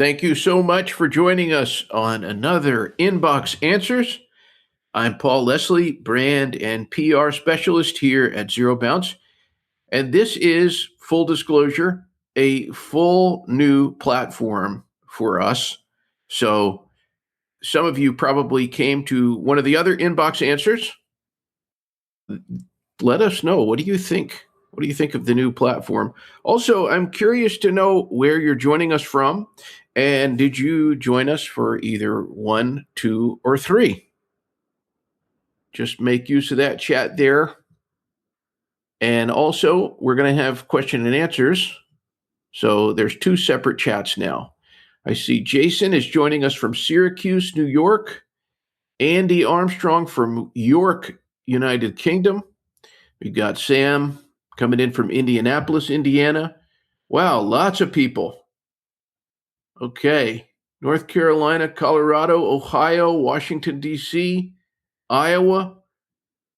Thank you so much for joining us on another Inbox Answers. I'm Paul Leslie, brand and PR specialist here at ZeroBounce. And this is, full disclosure, a full new platform for us. So some of you probably came to one of the other Inbox Answers. Let us know. What do you think? What do you think of the new platform? Also, I'm curious to know where you're joining us from. And did you join us for either 1, 2, or 3? Just make use of that chat there. And also, we're going to have question and answers. So there's 2 separate chats now. I see Jason is joining us from Syracuse, New York. Andy Armstrong from York, United Kingdom. We've got Sam coming in from Indianapolis, Indiana. Wow, lots of people. Okay. North Carolina, Colorado, Ohio, Washington, D.C., Iowa.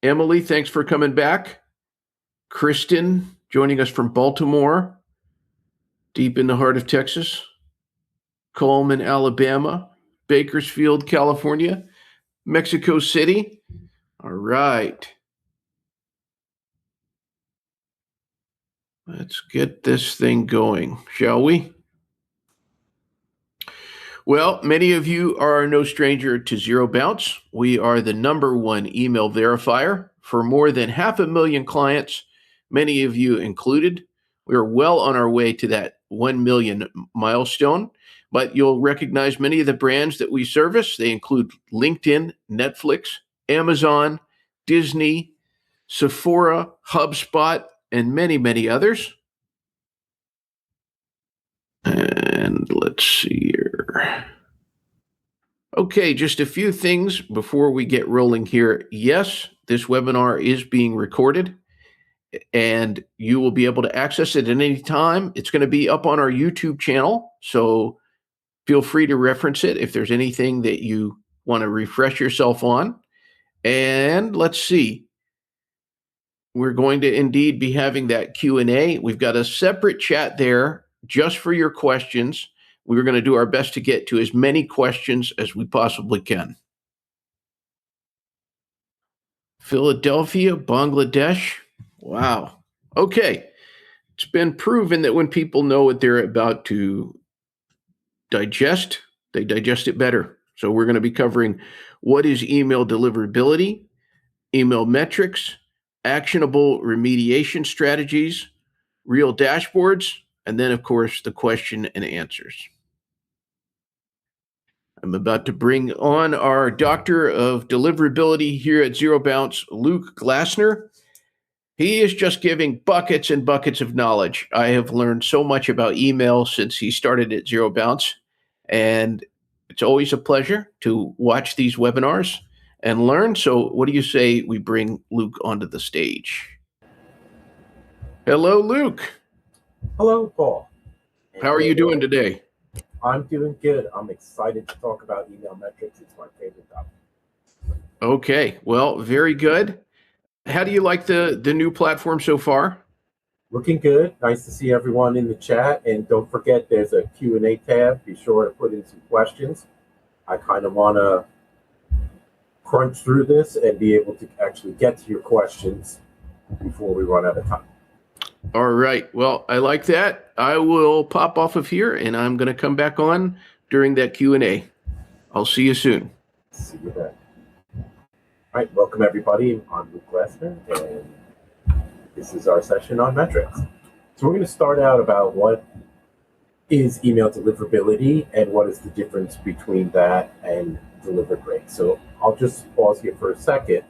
Emily, thanks for coming back. Kristen joining us from Baltimore, deep in the heart of Texas. Coleman, Alabama. Bakersfield, California. Mexico City. All right. Let's get this thing going, shall we? Well, many of you are no stranger to ZeroBounce. We are the #1 email verifier for more than 500,000 clients, many of you included. We're well on our way to that 1 million milestone, but you'll recognize many of the brands that we service. They include LinkedIn, Netflix, Amazon, Disney, Sephora, HubSpot, and many, many others. And let's see here. Okay, just a few things before we get rolling here. Yes, this webinar is being recorded, and you will be able to access it at any time. It's going to be up on our YouTube channel, so feel free to reference it if there's anything that you want to refresh yourself on. And let's see. We're going to indeed be having that Q&A. We've got a separate chat there just for your questions. We're going to do our best to get to as many questions as we possibly can. Philadelphia, Bangladesh. Wow. Okay. It's been proven that when people know what they're about to digest, they digest it better. So we're going to be covering what is email deliverability, email metrics, actionable remediation strategies, real dashboards, and then, of course, the question and answers. I'm about to bring on our Doctor of Deliverability here at ZeroBounce, Luke Glassner. He is just giving buckets and buckets of knowledge. I have learned so much about email since he started at ZeroBounce, and it's always a pleasure to watch these webinars and learn. So what do you say we bring Luke onto the stage? Hello, Luke. Hello, Paul. How are you doing today? I'm doing good. I'm excited to talk about email metrics. It's my favorite topic. Okay, well, very good. How do you like the new platform so far? Looking good. Nice to see everyone in the chat. And don't forget, there's a Q&A tab. Be sure to put in some questions. I kind of want to crunch through this and be able to actually get to your questions before we run out of time. All right. Well, I like that. I will pop off of here, and I'm going to come back on during that Q&A. I'll see you soon. See you then. All right. Welcome, everybody. I'm Luke Glassner, and this is our session on metrics. So we're going to start out about what is email deliverability and what is the difference between that and delivered rate. So I'll just pause here for a second.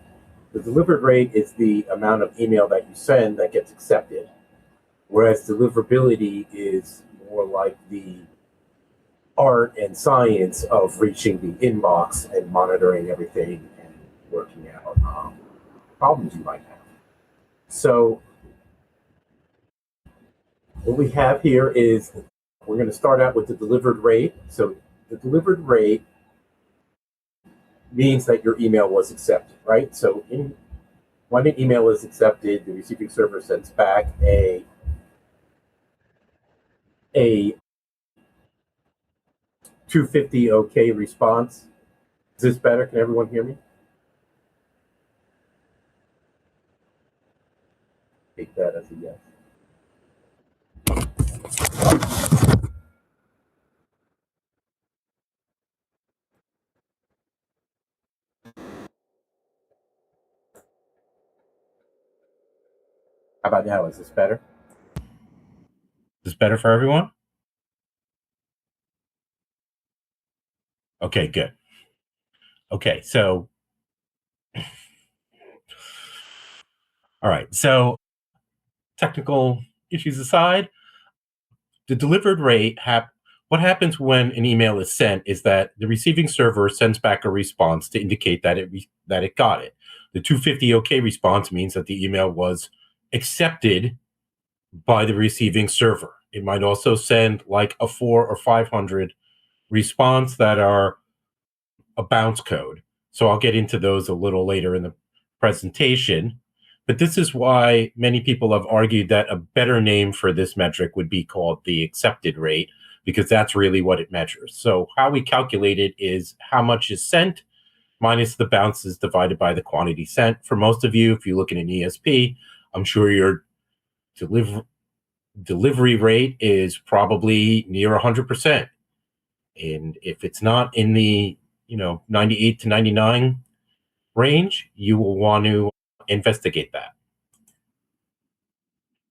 The delivered rate is the amount of email that you send that gets accepted, whereas deliverability is more like the art and science of reaching the inbox and monitoring everything and working out problems you might have. So what we have here is we're going to start out with the delivered rate. So the delivered rate means that your email was accepted, right? So when an email is accepted, the receiving server sends back a 250 OK response. Is this better? Can everyone hear me? Take that as a yes. How about now? Is this better? Is this better for everyone? Okay, good. Okay, so all right, so technical issues aside, the delivered rate, what happens when an email is sent is that the receiving server sends back a response to indicate that it got it. The 250 OK response means that the email was accepted by the receiving server. It might also send like a 400 or 500 response that are a bounce code. So I'll get into those a little later in the presentation. But this is why many people have argued that a better name for this metric would be called the accepted rate, because that's really what it measures. So how we calculate it is how much is sent minus the bounces divided by the quantity sent. For most of you, if you look at an ESP, I'm sure your delivery rate is probably near 100%. And if it's not in the 98 to 99 range, you will want to investigate that.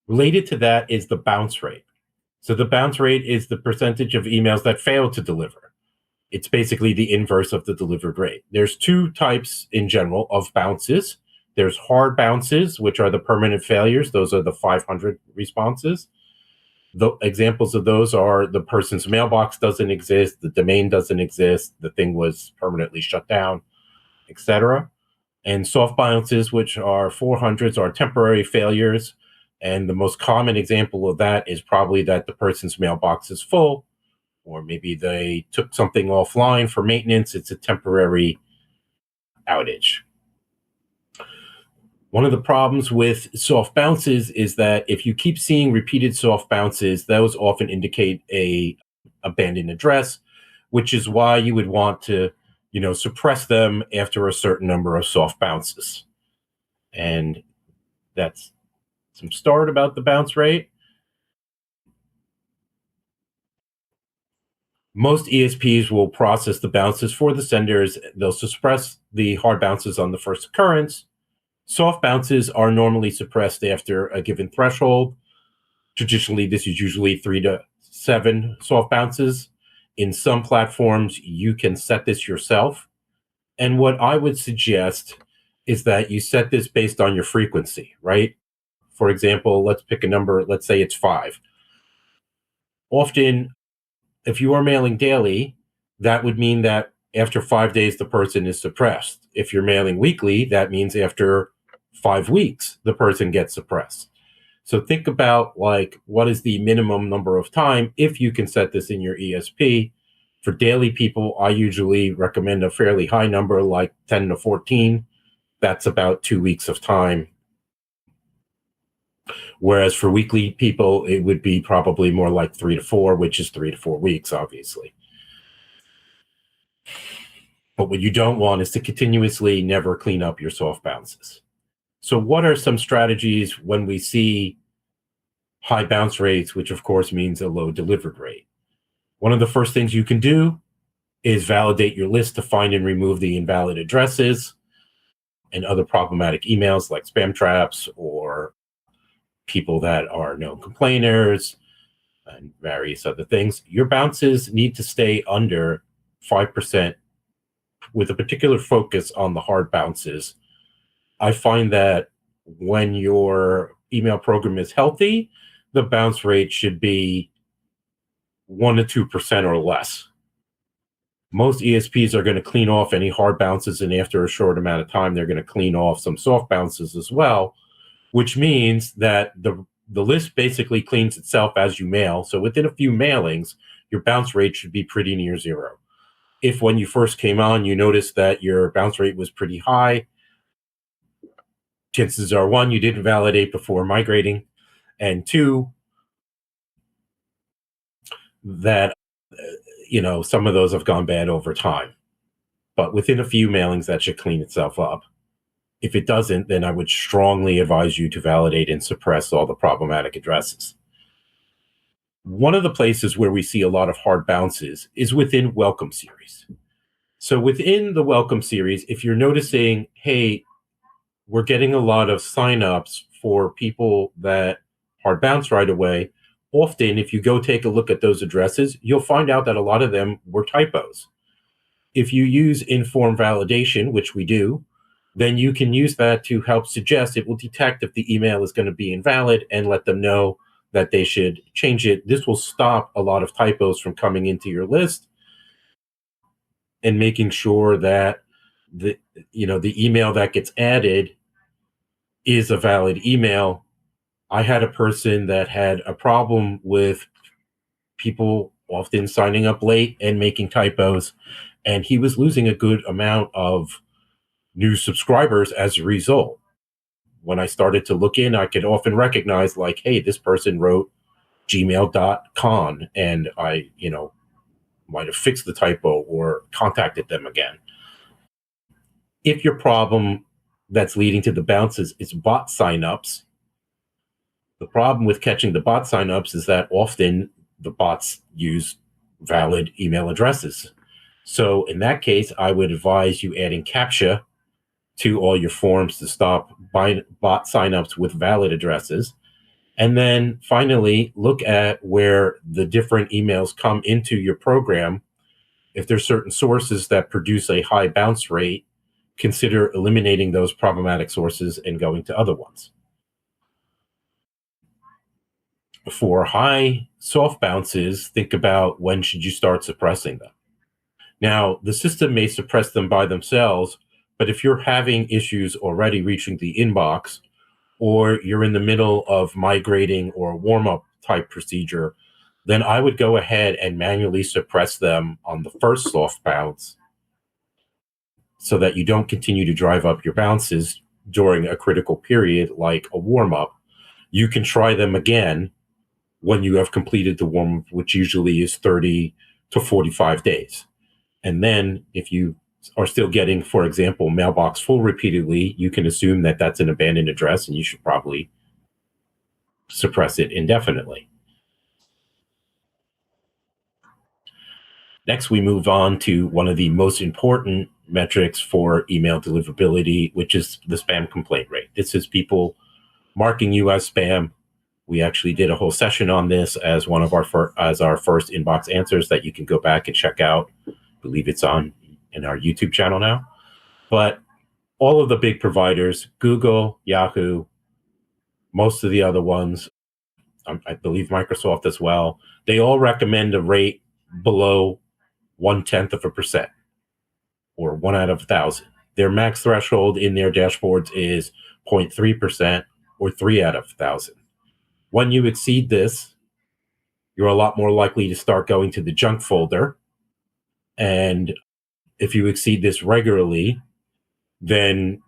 Related to that is the bounce rate. So the bounce rate is the percentage of emails that fail to deliver. It's basically the inverse of the delivered rate. There's two types in general of bounces. There's hard bounces, which are the permanent failures. Those are the 500 responses. The examples of those are the person's mailbox doesn't exist, the domain doesn't exist, the thing was permanently shut down, etc. And soft bounces, which are 400s, are temporary failures. And the most common example of that is probably that the person's mailbox is full, or maybe they took something offline for maintenance. It's a temporary outage. One of the problems with soft bounces is that if you keep seeing repeated soft bounces, those often indicate a abandoned address, which is why you would want to, suppress them after a certain number of soft bounces. And that's some start about the bounce rate. Most ESPs will process the bounces for the senders. They'll suppress the hard bounces on the first occurrence. Soft bounces are normally suppressed after a given threshold. Traditionally, this is usually 3 to 7 soft bounces. In some platforms, you can set this yourself. And what I would suggest is that you set this based on your frequency, right? For example, let's pick a number. Let's say it's 5. Often, if you are mailing daily, that would mean that after 5 days, the person is suppressed. If you're mailing weekly, that means after 5 weeks, the person gets suppressed. So think about what is the minimum number of time if you can set this in your ESP. For daily people, I usually recommend a fairly high number, like 10 to 14. That's about 2 weeks of time. Whereas for weekly people, it would be probably more like 3 to 4, which is 3 to 4 weeks, obviously. But what you don't want is to continuously never clean up your soft bounces. So what are some strategies when we see high bounce rates, which of course means a low delivered rate? One of the first things you can do is validate your list to find and remove the invalid addresses and other problematic emails like spam traps or people that are known complainers and various other things. Your bounces need to stay under 5% with a particular focus on the hard bounces. I find that when your email program is healthy, the bounce rate should be 1 to 2% or less. Most ESPs are going to clean off any hard bounces, and after a short amount of time, they're going to clean off some soft bounces as well, which means that the list basically cleans itself as you mail. So within a few mailings, your bounce rate should be pretty near zero. If when you first came on, you noticed that your bounce rate was pretty high, chances are, 1, you didn't validate before migrating, and 2, that some of those have gone bad over time. But within a few mailings, that should clean itself up. If it doesn't, then I would strongly advise you to validate and suppress all the problematic addresses. One of the places where we see a lot of hard bounces is within welcome series. So within the welcome series, if you're noticing, hey, we're getting a lot of signups for people that hard bounce right away, often if you go take a look at those addresses, you'll find out that a lot of them were typos. If you use informed validation, which we do, then you can use that to help suggest it will detect if the email is going to be invalid and let them know that they should change it. This will stop a lot of typos from coming into your list and making sure that the email that gets added is a valid email. I had a person that had a problem with people often signing up late and making typos, and he was losing a good amount of new subscribers as a result. When I started to look in, I could often recognize, like, hey, this person wrote gmail.com, and I, might have fixed the typo or contacted them again. If your problem that's leading to the bounces is bot signups, the problem with catching the bot signups is that often the bots use valid email addresses. So in that case, I would advise you adding CAPTCHA to all your forms to stop bot signups with valid addresses. And then finally, look at where the different emails come into your program. If there's certain sources that produce a high bounce rate, consider eliminating those problematic sources and going to other ones. For high soft bounces, think about when should you start suppressing them. Now, the system may suppress them by themselves, but if you're having issues already reaching the inbox, or you're in the middle of migrating or warm-up type procedure, then I would go ahead and manually suppress them on the first soft bounce so that you don't continue to drive up your bounces during a critical period like a warm-up. You can try them again when you have completed the warm-up, which usually is 30 to 45 days. And then if you are still getting, for example, mailbox full repeatedly, you can assume that that's an abandoned address and you should probably suppress it indefinitely. Next, we move on to one of the most important metrics for email deliverability, which is the spam complaint rate. This is people marking you as spam. We actually did a whole session on this as one of our first inbox answers that you can go back and check out. I believe it's on in our YouTube channel now. But all of the big providers, Google, Yahoo, most of the other ones, I believe Microsoft as well, they all recommend a rate below 0.1% or 1 out of 1,000. Their max threshold in their dashboards is 0.3% or 3 out of 1,000. When you exceed this, you're a lot more likely to start going to the junk folder. And if you exceed this regularly, then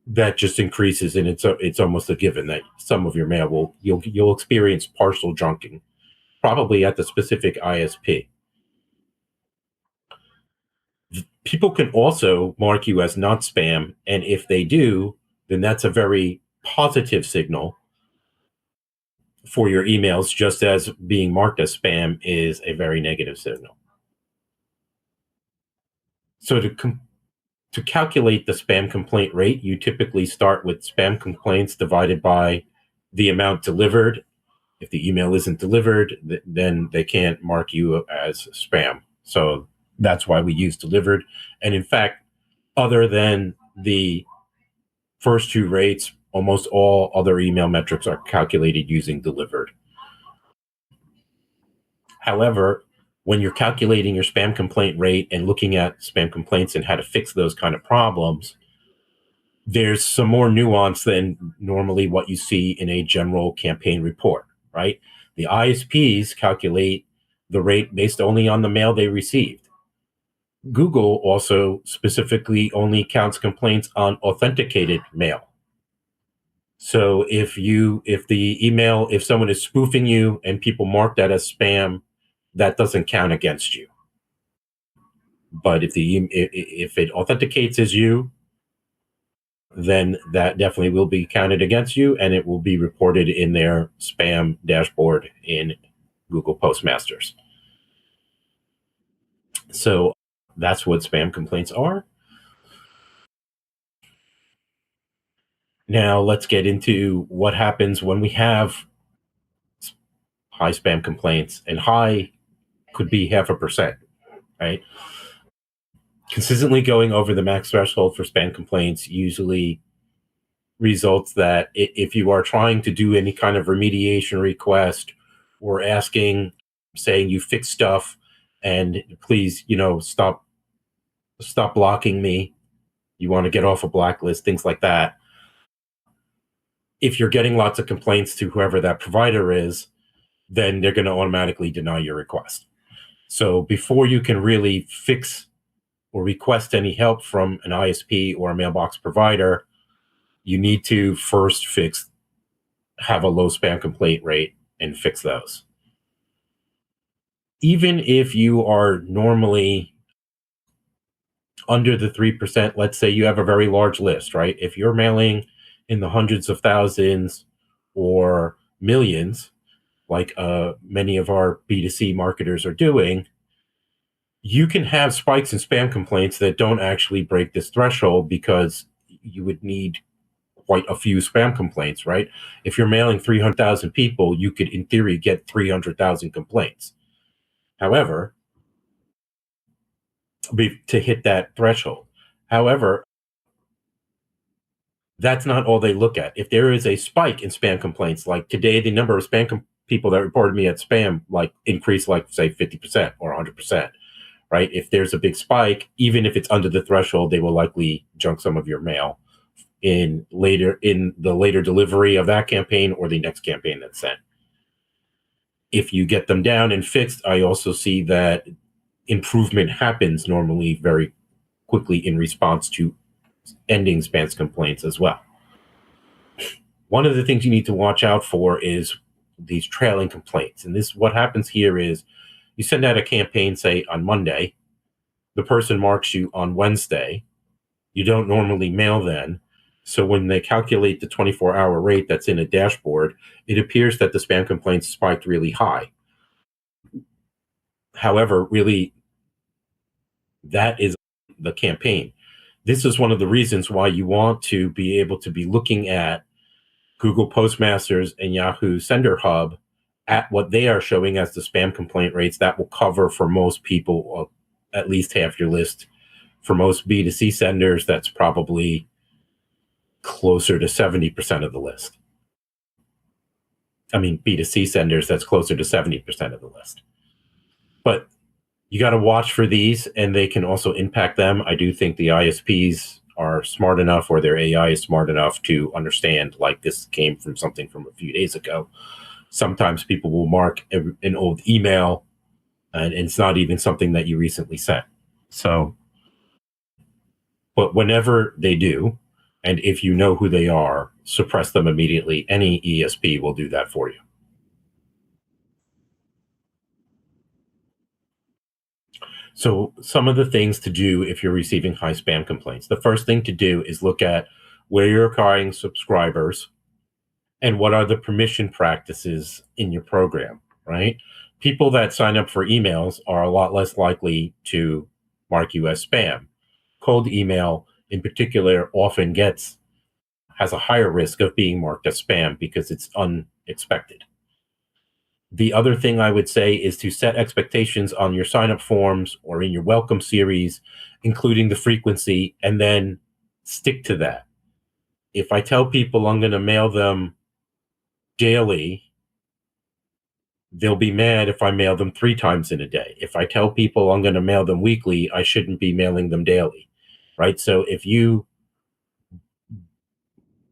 that just increases, and it's almost a given that some of your mail you'll experience partial junking, probably at the specific ISP. People can also mark you as not spam, and if they do, then that's a very positive signal for your emails, just as being marked as spam is a very negative signal. So to calculate the spam complaint rate, you typically start with spam complaints divided by the amount delivered. If the email isn't delivered, then they can't mark you as spam. So that's why we use delivered. And in fact, other than the first two rates, almost all other email metrics are calculated using delivered. However, when you're calculating your spam complaint rate and looking at spam complaints and how to fix those kind of problems, there's some more nuance than normally what you see in a general campaign report, right? The ISPs calculate the rate based only on the mail they received. Google also specifically only counts complaints on authenticated mail. So if someone is spoofing you and people mark that as spam, that doesn't count against you. But if it authenticates as you, then that definitely will be counted against you, and it will be reported in their spam dashboard in Google Postmasters. So that's what spam complaints are. Now let's get into what happens when we have high spam complaints, and high could be 0.5%, right? Consistently going over the max threshold for spam complaints usually results that if you are trying to do any kind of remediation request or asking, saying you fix stuff and please, stop blocking me, you want to get off a blacklist, things like that. If you're getting lots of complaints to whoever that provider is, then they're going to automatically deny your request. So before you can really fix or request any help from an ISP or a mailbox provider, you need to first have a low spam complaint rate and fix those. Even if you are normally under the 3%, let's say you have a very large list, right? If you're mailing in the hundreds of thousands or millions, like many of our B2C marketers are doing, you can have spikes in spam complaints that don't actually break this threshold because you would need quite a few spam complaints, right? If you're mailing 300,000 people, you could, in theory, get 300,000 complaints. However, to hit that threshold. However, that's not all they look at. If there is a spike in spam complaints, like today, the number of people that reported me at spam increased say 50% or 100%, right? If there's a big spike, even if it's under the threshold, they will likely junk some of your mail in the later delivery of that campaign or the next campaign that's sent. If you get them down and fixed, I also see that improvement happens normally very quickly in response to ending spam complaints as well. One of the things you need to watch out for is these trailing complaints. And what happens here is you send out a campaign, say on Monday, the person marks you on Wednesday, you don't normally mail then. So when they calculate the 24-hour rate that's in a dashboard, it appears that the spam complaints spiked really high. However, really, that is the campaign. This is one of the reasons why you want to be able to be looking at Google Postmasters and Yahoo Sender Hub at what they are showing as the spam complaint rates. That will cover for most people at least half your list. For most B2C senders, that's probably closer to 70% of the list. I mean, B2C senders, that's closer to 70% of the list. But you got to watch for these, and they can also impact them. I do think the ISPs are smart enough, or their AI is smart enough to understand, like, this came from something from a few days ago. Sometimes people will mark an old email, and it's not even something that you recently sent. So, but whenever they do, and if you know who they are, suppress them immediately. Any ESP will do that for you. So some of the things to do if you're receiving high spam complaints. The first thing to do is look at where you're acquiring subscribers and what are the permission practices in your program, right? People that sign up for emails are a lot less likely to mark you as spam. Cold email in particular often has a higher risk of being marked as spam because it's unexpected. The other thing I would say is to set expectations on your sign-up forms or in your welcome series, including the frequency, and then stick to that. If I tell people I'm going to mail them daily, they'll be mad if I mail them 3 times in a day. If I tell people I'm going to mail them weekly, I shouldn't be mailing them daily, right? So if you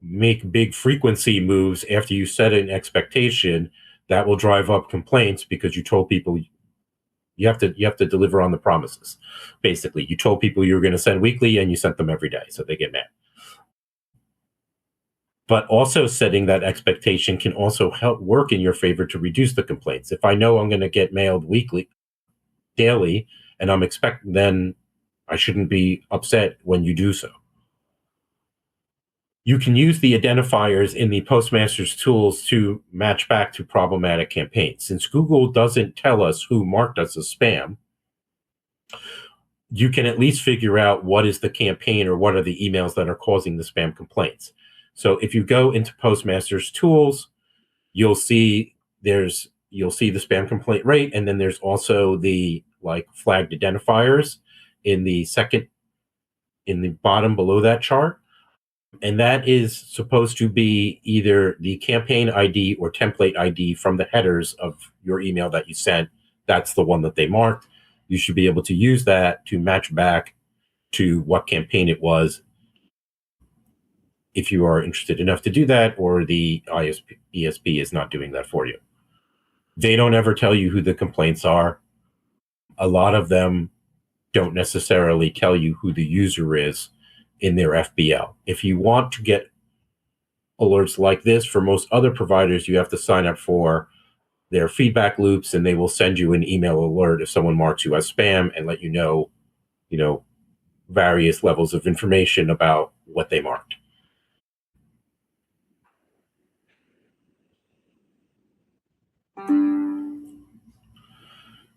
make big frequency moves after you set an expectation, that will drive up complaints because you told people you have to deliver on the promises. Basically, you told people you were going to send weekly and you sent them every day, so they get mad. But also setting that expectation can also help work in your favor to reduce the complaints. If I know I'm going to get mailed daily, and I'm expecting, then I shouldn't be upset when you do so. You can use the identifiers in the Postmaster's tools to match back to problematic campaigns. Since Google doesn't tell us who marked us as spam, you can at least figure out what is the campaign or what are the emails that are causing the spam complaints. So if you go into Postmaster's tools, you'll see the spam complaint rate, and then there's also the flagged identifiers in the bottom below that chart. And that is supposed to be either the campaign ID or template ID from the headers of your email that you sent. That's the one that they marked. You should be able to use that to match back to what campaign it was if you are interested enough to do that, or the ESP is not doing that for you. They don't ever tell you who the complaints are. A lot of them don't necessarily tell you who the user is in their FBL. If you want to get alerts like this for most other providers, you have to sign up for their feedback loops, and they will send you an email alert if someone marks you as spam and let you know, various levels of information about what they marked.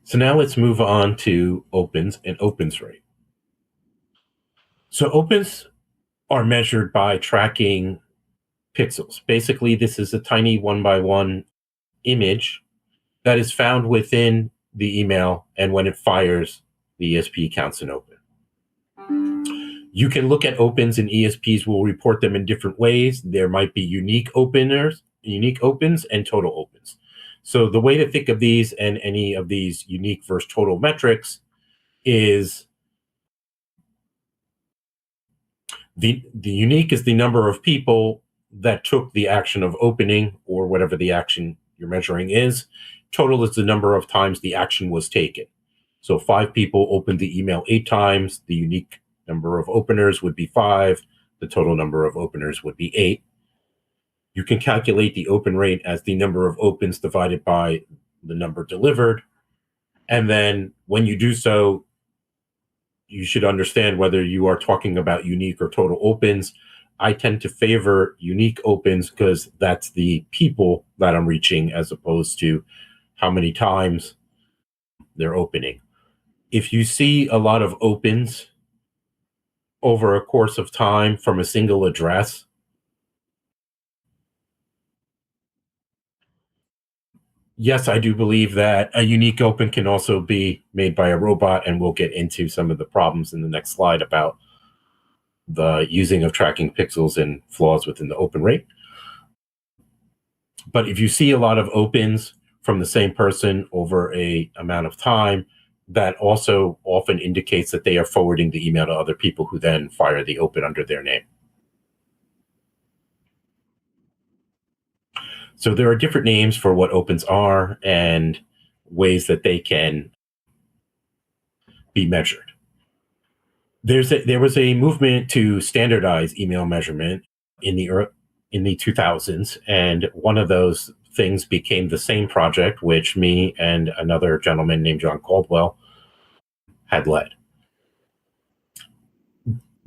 So now let's move on to opens and opens rate. So opens are measured by tracking pixels. Basically, this is a tiny 1x1 image that is found within the email, and when it fires, the ESP counts an open. You can look at opens, and ESPs will report them in different ways. There might be unique opens, and total opens. So the way to think of these and any of these unique versus total metrics is the unique is the number of people that took the action of opening, or whatever the action you're measuring is. Total is the number of times the action was taken. So 5 people opened the email 8 times. The unique number of openers would be 5. The total number of openers would be 8. You can calculate the open rate as the number of opens divided by the number delivered. And then when you do so, you should understand whether you are talking about unique or total opens. I tend to favor unique opens because that's the people that I'm reaching, as opposed to how many times they're opening. If you see a lot of opens over a course of time from a single address, yes, I do believe that a unique open can also be made by a robot, and we'll get into some of the problems in the next slide about the using of tracking pixels and flaws within the open rate. But if you see a lot of opens from the same person over a amount of time, that also often indicates that they are forwarding the email to other people who then fire the open under their name. So there are different names for what opens are and ways that they can be measured. There was a movement to standardize email measurement in the 2000s, and one of those things became the SAME project, which me and another gentleman named John Caldwell had led.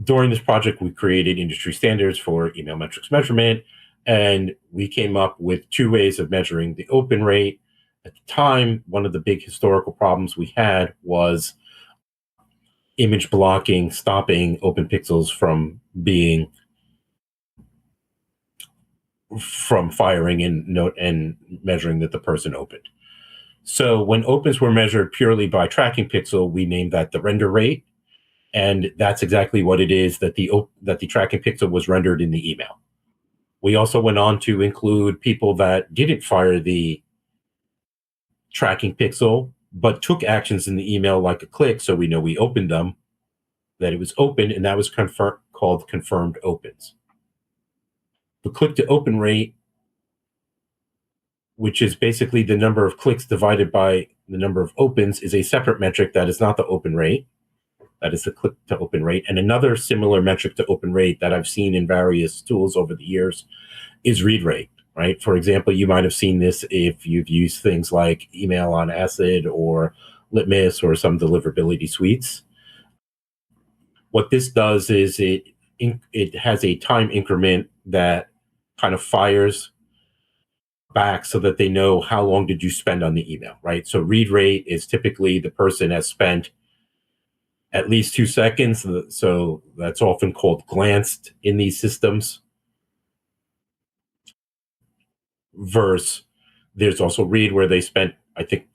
During this project, we created industry standards for email metrics measurement, and we came up with 2 ways of measuring the open rate. At the time, one of the big historical problems we had was image blocking, stopping open pixels from firing and measuring that the person opened. So when opens were measured purely by tracking pixel, we named that the render rate, and that's exactly what it is, that the tracking pixel was rendered in the email. We also went on to include people that didn't fire the tracking pixel, but took actions in the email like a click, so we know we opened them, that it was open, and that was called confirmed opens. The click to open rate, which is basically the number of clicks divided by the number of opens, is a separate metric that is not the open rate. That is the click to open rate. And another similar metric to open rate that I've seen in various tools over the years is read rate, right? For example, you might have seen this if you've used things like Email on Acid or Litmus or some deliverability suites. What this does is it has a time increment that kind of fires back so that they know how long did you spend on the email, right? So read rate is typically the person has spent at least 2 seconds. So that's often called glanced in these systems. Verse, there's also read where they spent, I think,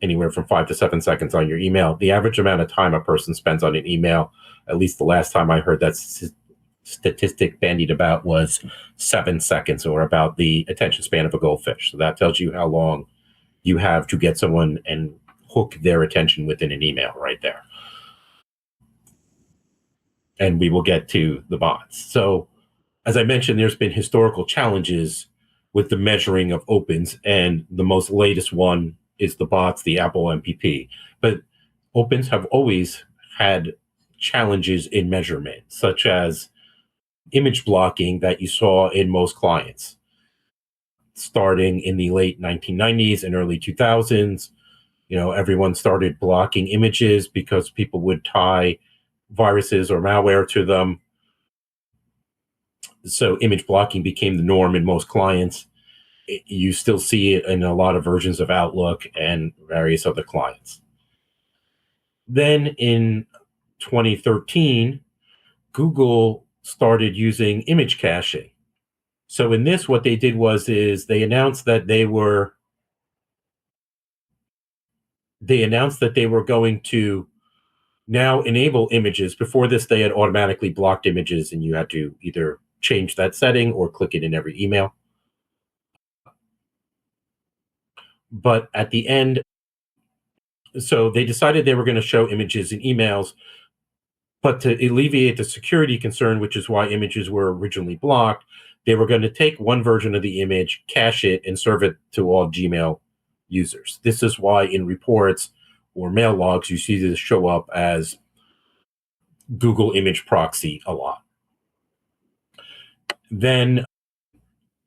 anywhere from 5 to 7 seconds on your email. The average amount of time a person spends on an email, at least the last time I heard that statistic bandied about, was 7 seconds, or about the attention span of a goldfish. So that tells you how long you have to get someone and hook their attention within an email right there. And we will get to the bots. So as I mentioned, there's been historical challenges with the measuring of opens, and the most latest one is the bots, the Apple MPP. But opens have always had challenges in measurement, such as image blocking that you saw in most clients. Starting in the late 1990s and early 2000s, everyone started blocking images because people would tie viruses or malware to them. So image blocking became the norm in most clients. You still see it in a lot of versions of Outlook and various other clients. Then in 2013, Google started using image caching. So in this, what they did was they announced that they were going to now enable images. Before this, they had automatically blocked images, and you had to either change that setting or click it in every email. But at the end, so they decided they were going to show images in emails, but to alleviate the security concern, which is why images were originally blocked, they were going to take one version of the image, cache it, and serve it to all Gmail users. This is why in reports or mail logs, you see this show up as Google Image Proxy a lot. Then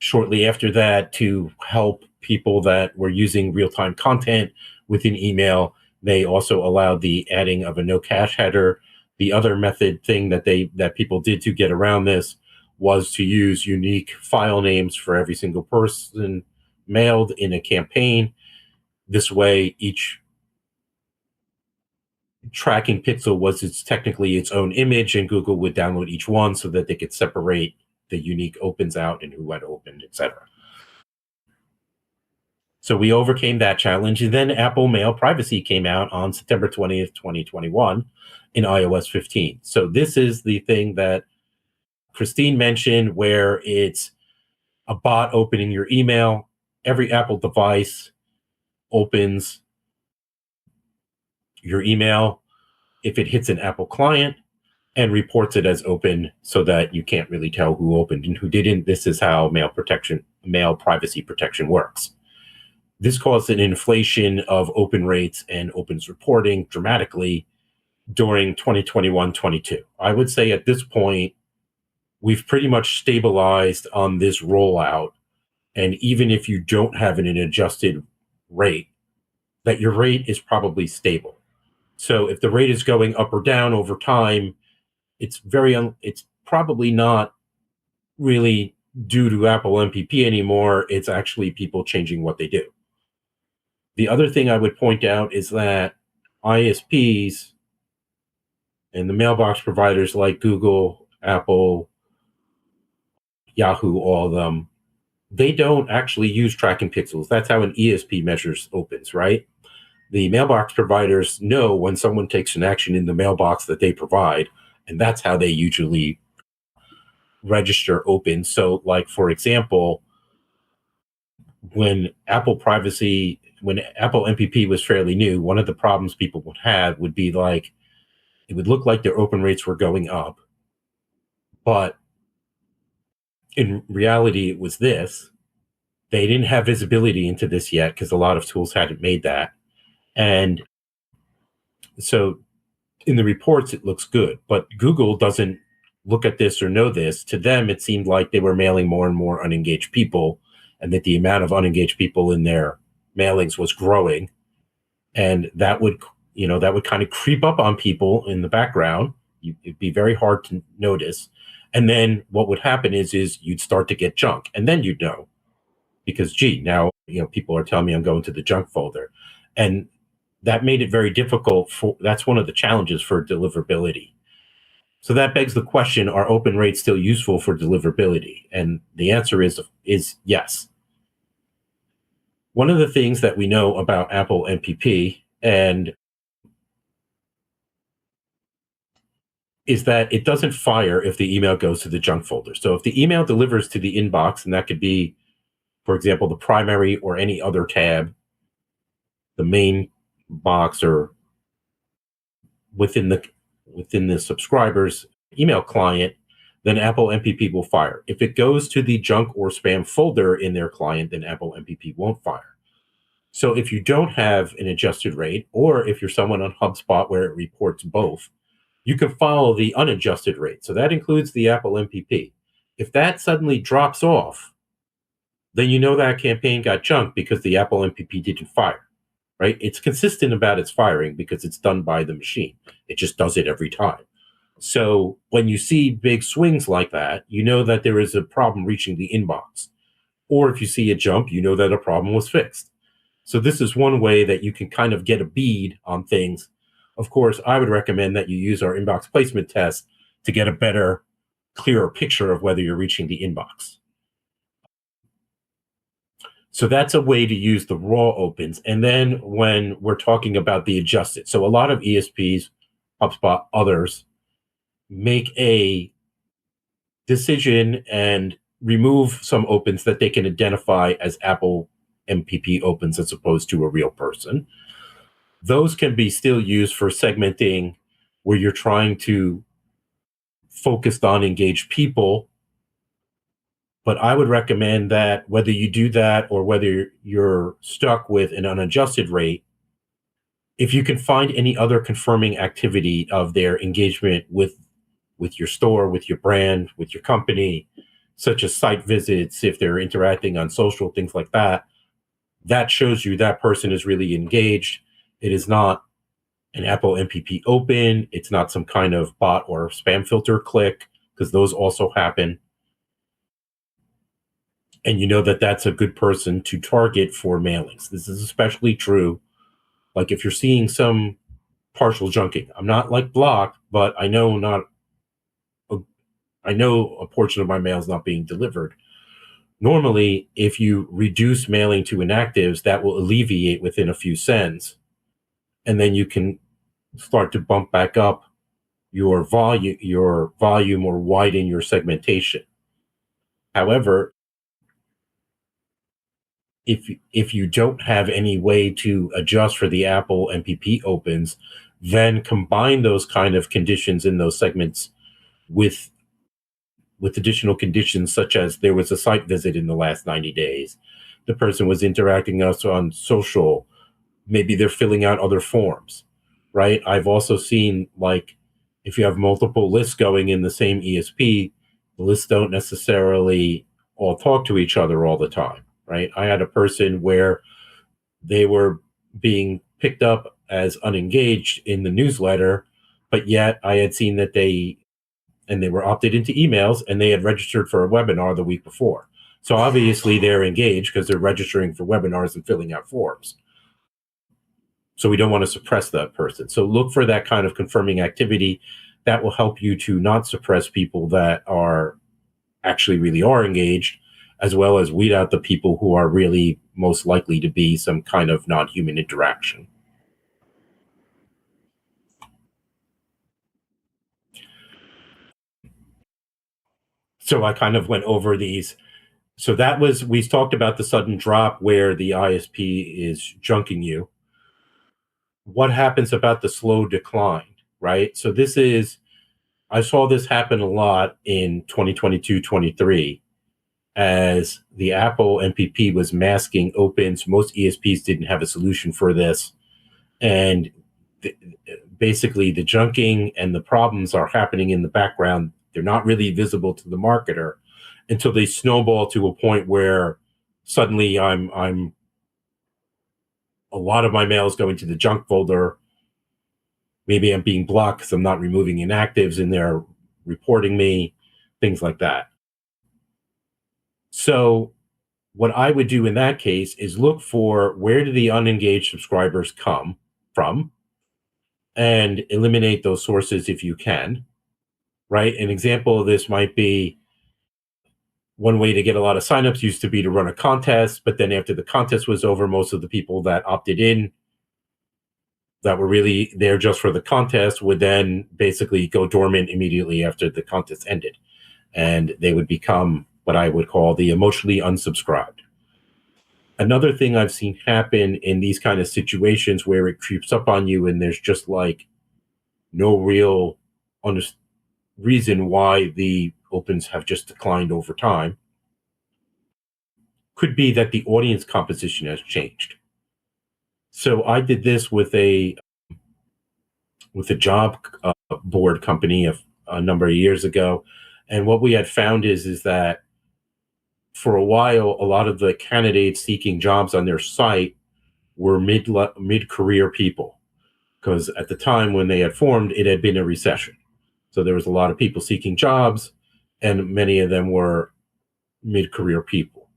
shortly after that, to help people that were using real-time content within email, they also allowed the adding of a no cache header. The other method thing that people did to get around this was to use unique file names for every single person mailed in a campaign. This way, each tracking pixel was technically its own image, and Google would download each one so that they could separate the unique opens out and who had opened, etc. So we overcame that challenge, and then Apple Mail Privacy came out on September 20th, 2021 in iOS 15. So this is the thing that Christine mentioned, where it's a bot opening your email. Every Apple device opens your email if it hits an Apple client and reports it as open, so that you can't really tell who opened and who didn't. This is how mail privacy protection works. This caused an inflation of open rates and opens reporting dramatically during 2021-22. I would say at this point, we've pretty much stabilized on this rollout. And even if you don't have an adjusted rate, that your rate is probably stable. So if the rate is going up or down over time, it's probably not really due to Apple MPP anymore. It's actually people changing what they do. The other thing I would point out is that ISPs and the mailbox providers like Google, Apple, Yahoo, all of them, they don't actually use tracking pixels. That's how an ESP measures opens, right? The mailbox providers know when someone takes an action in the mailbox that they provide, and that's how they usually register open. So, like, for example, when Apple MPP was fairly new, one of the problems people would have would be like, it would look like their open rates were going up, but in reality, it was this. They didn't have visibility into this yet because a lot of tools hadn't made that. And so in the reports, it looks good, but Google doesn't look at this or know this. To them, it seemed like they were mailing more and more unengaged people, and that the amount of unengaged people in their mailings was growing. And that would kind of creep up on people in the background It'd be very hard to notice. And then what would happen is you'd start to get junk, and then you'd know, because gee, now people are telling me I'm going to the junk folder, and that made it very difficult. That's one of the challenges for deliverability. So that begs the question: are open rates still useful for deliverability? And the answer is yes. One of the things that we know about Apple MPP and is that it doesn't fire if the email goes to the junk folder. So if the email delivers to the inbox, and that could be, for example, the primary or any other tab, the main box, or within the subscriber's email client, then Apple MPP will fire. If it goes to the junk or spam folder in their client, then Apple MPP won't fire. So if you don't have an adjusted rate, or if you're someone on HubSpot where it reports both, you can follow the unadjusted rate. So that includes the Apple MPP. If that suddenly drops off, then you know that campaign got junked because the Apple MPP didn't fire, right? It's consistent about its firing because it's done by the machine. It just does it every time. So when you see big swings like that, you know that there is a problem reaching the inbox. Or if you see a jump, you know that a problem was fixed. So this is one way that you can kind of get a bead on things. Of course, I would recommend that you use our inbox placement test to get a better, clearer picture of whether you're reaching the inbox. So that's a way to use the raw opens. And then when we're talking about the adjusted, so a lot of ESPs, HubSpot, others, make a decision and remove some opens that they can identify as Apple MPP opens as opposed to a real person. Those can be still used for segmenting where you're trying to focus on engaged people. But I would recommend that whether you do that or whether you're stuck with an unadjusted rate, if you can find any other confirming activity of their engagement with your store, with your brand, with your company, such as site visits, if they're interacting on social, things like that, that shows you that person is really engaged. It is not an Apple MPP open. It's not some kind of bot or spam filter click, because those also happen. And you know that that's a good person to target for mailings. This is especially true, like if you're seeing some partial junking. I'm not like blocked, but I know a portion of my mail is not being delivered. Normally, if you reduce mailing to inactives, that will alleviate within a few sends. And then you can start to bump back up your volume or widen your segmentation. However, if you don't have any way to adjust for the Apple MPP opens, then combine those kind of conditions in those segments with additional conditions, such as there was a site visit in the last 90 days. The person was interacting us on social. Maybe they're filling out other forms, right? I've also seen, like, if you have multiple lists going in the same ESP, the lists don't necessarily all talk to each other all the time, right? I had a person where they were being picked up as unengaged in the newsletter, but yet I had seen that they were opted into emails and they had registered for a webinar the week before. So obviously they're engaged because they're registering for webinars and filling out forms. So we don't want to suppress that person. So look for that kind of confirming activity. That will help you to not suppress people that are actually really are engaged, as well as weed out the people who are really most likely to be some kind of non-human interaction. So I kind of went over these. So we talked about the sudden drop where the ISP is junking you. What happens about the slow decline, right? So I saw this happen a lot in 2022, 23, as the Apple MPP was masking opens. Most ESPs didn't have a solution for this. And basically the junking and the problems are happening in the background. They're not really visible to the marketer until they snowball to a point where suddenly a lot of my mail is going to the junk folder. Maybe I'm being blocked because I'm not removing inactives and they're reporting me, things like that. So what I would do in that case is look for where do the unengaged subscribers come from and eliminate those sources if you can, right? An example of this might be one way to get a lot of signups used to be to run a contest, but then after the contest was over, most of the people that opted in that were really there just for the contest would then basically go dormant immediately after the contest ended. And they would become what I would call the emotionally unsubscribed. Another thing I've seen happen in these kind of situations where it creeps up on you and there's just like no real reason why the opens have just declined over time could be that the audience composition has changed. So I did this with a job board company a number of years ago, and what we had found is that for a while, a lot of the candidates seeking jobs on their site were mid-career people, because at the time when they had formed, it had been a recession. So there was a lot of people seeking jobs, and many of them were mid-career people.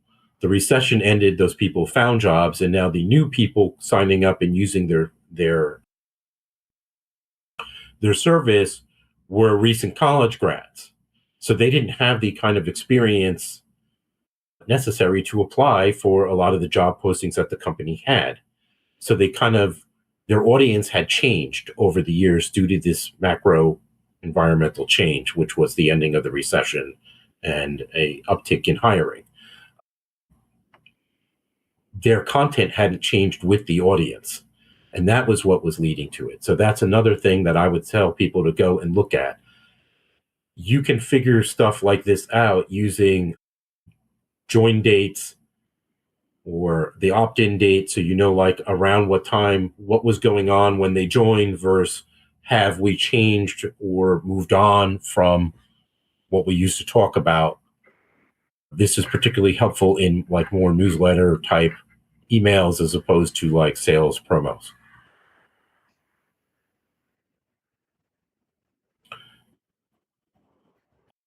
The recession ended, those people found jobs, and now the new people signing up and using their service were recent college grads. So they didn't have the kind of experience necessary to apply for a lot of the job postings that the company had. So their audience had changed over the years due to this macro environmental change, which was the ending of the recession and a uptick in hiring. Their content hadn't changed with the audience, and that was what was leading to it. So that's another thing that I would tell people to go and look at. You can figure stuff like this out using join dates or the opt-in date, so you know like around what time, what was going on when they joined versus have we changed or moved on from what we used to talk about. This is particularly helpful in like more newsletter type emails as opposed to like sales promos.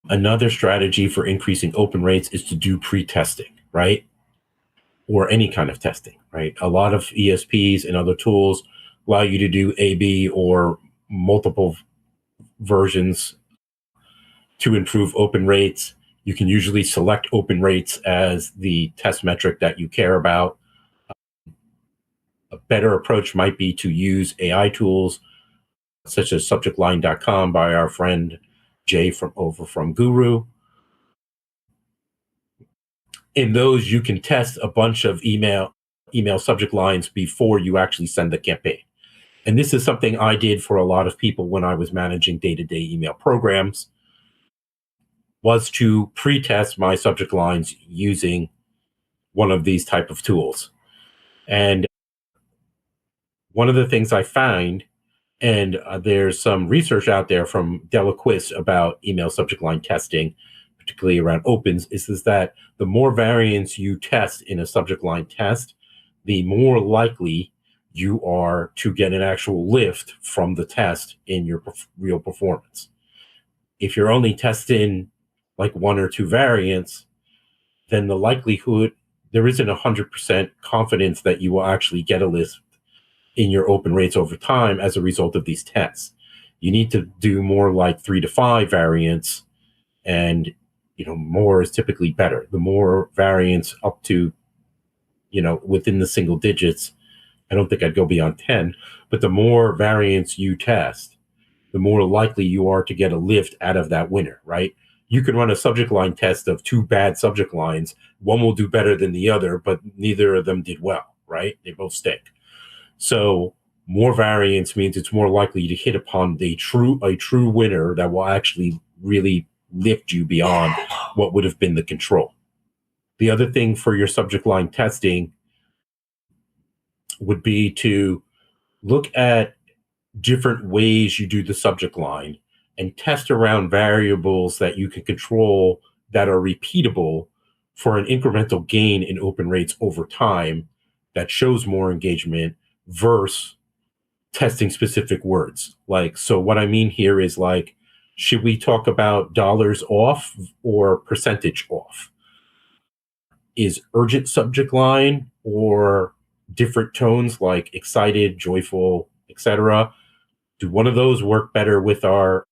Another strategy for increasing open rates is to do pre-testing, right? Or any kind of testing, right? A lot of ESPs and other tools allow you to do A/B or multiple versions to improve open rates. You can usually select open rates as the test metric that you care about. A better approach might be to use AI tools such as subjectline.com by our friend Jay from Guru. In those, you can test a bunch of email subject lines before you actually send the campaign. And this is something I did for a lot of people when I was managing day-to-day email programs, was to pre-test my subject lines using one of these type of tools. And one of the things I find, and there's some research out there from Delaquist about email subject line testing, particularly around opens, is that the more variants you test in a subject line test, the more likely you are to get an actual lift from the test in your real performance. If you're only testing like one or two variants, then the likelihood, there isn't 100% confidence that you will actually get a lift in your open rates over time as a result of these tests. You need to do more like 3 to 5 variants, and more is typically better. The more variants up to, within the single digits, I don't think I'd go beyond 10, but the more variants you test, the more likely you are to get a lift out of that winner, right? You can run a subject line test of 2 bad subject lines. One will do better than the other, but neither of them did well, right? They both stink. So more variants means it's more likely to hit upon a true winner that will actually really lift you beyond what would have been the control. The other thing for your subject line testing would be to look at different ways you do the subject line and test around variables that you can control that are repeatable for an incremental gain in open rates over time that shows more engagement versus testing specific words. Like, so what I mean here is like, should we talk about dollars off or percentage off? Is urgent subject line or different tones like excited, joyful, etc.? Do one of those work better with our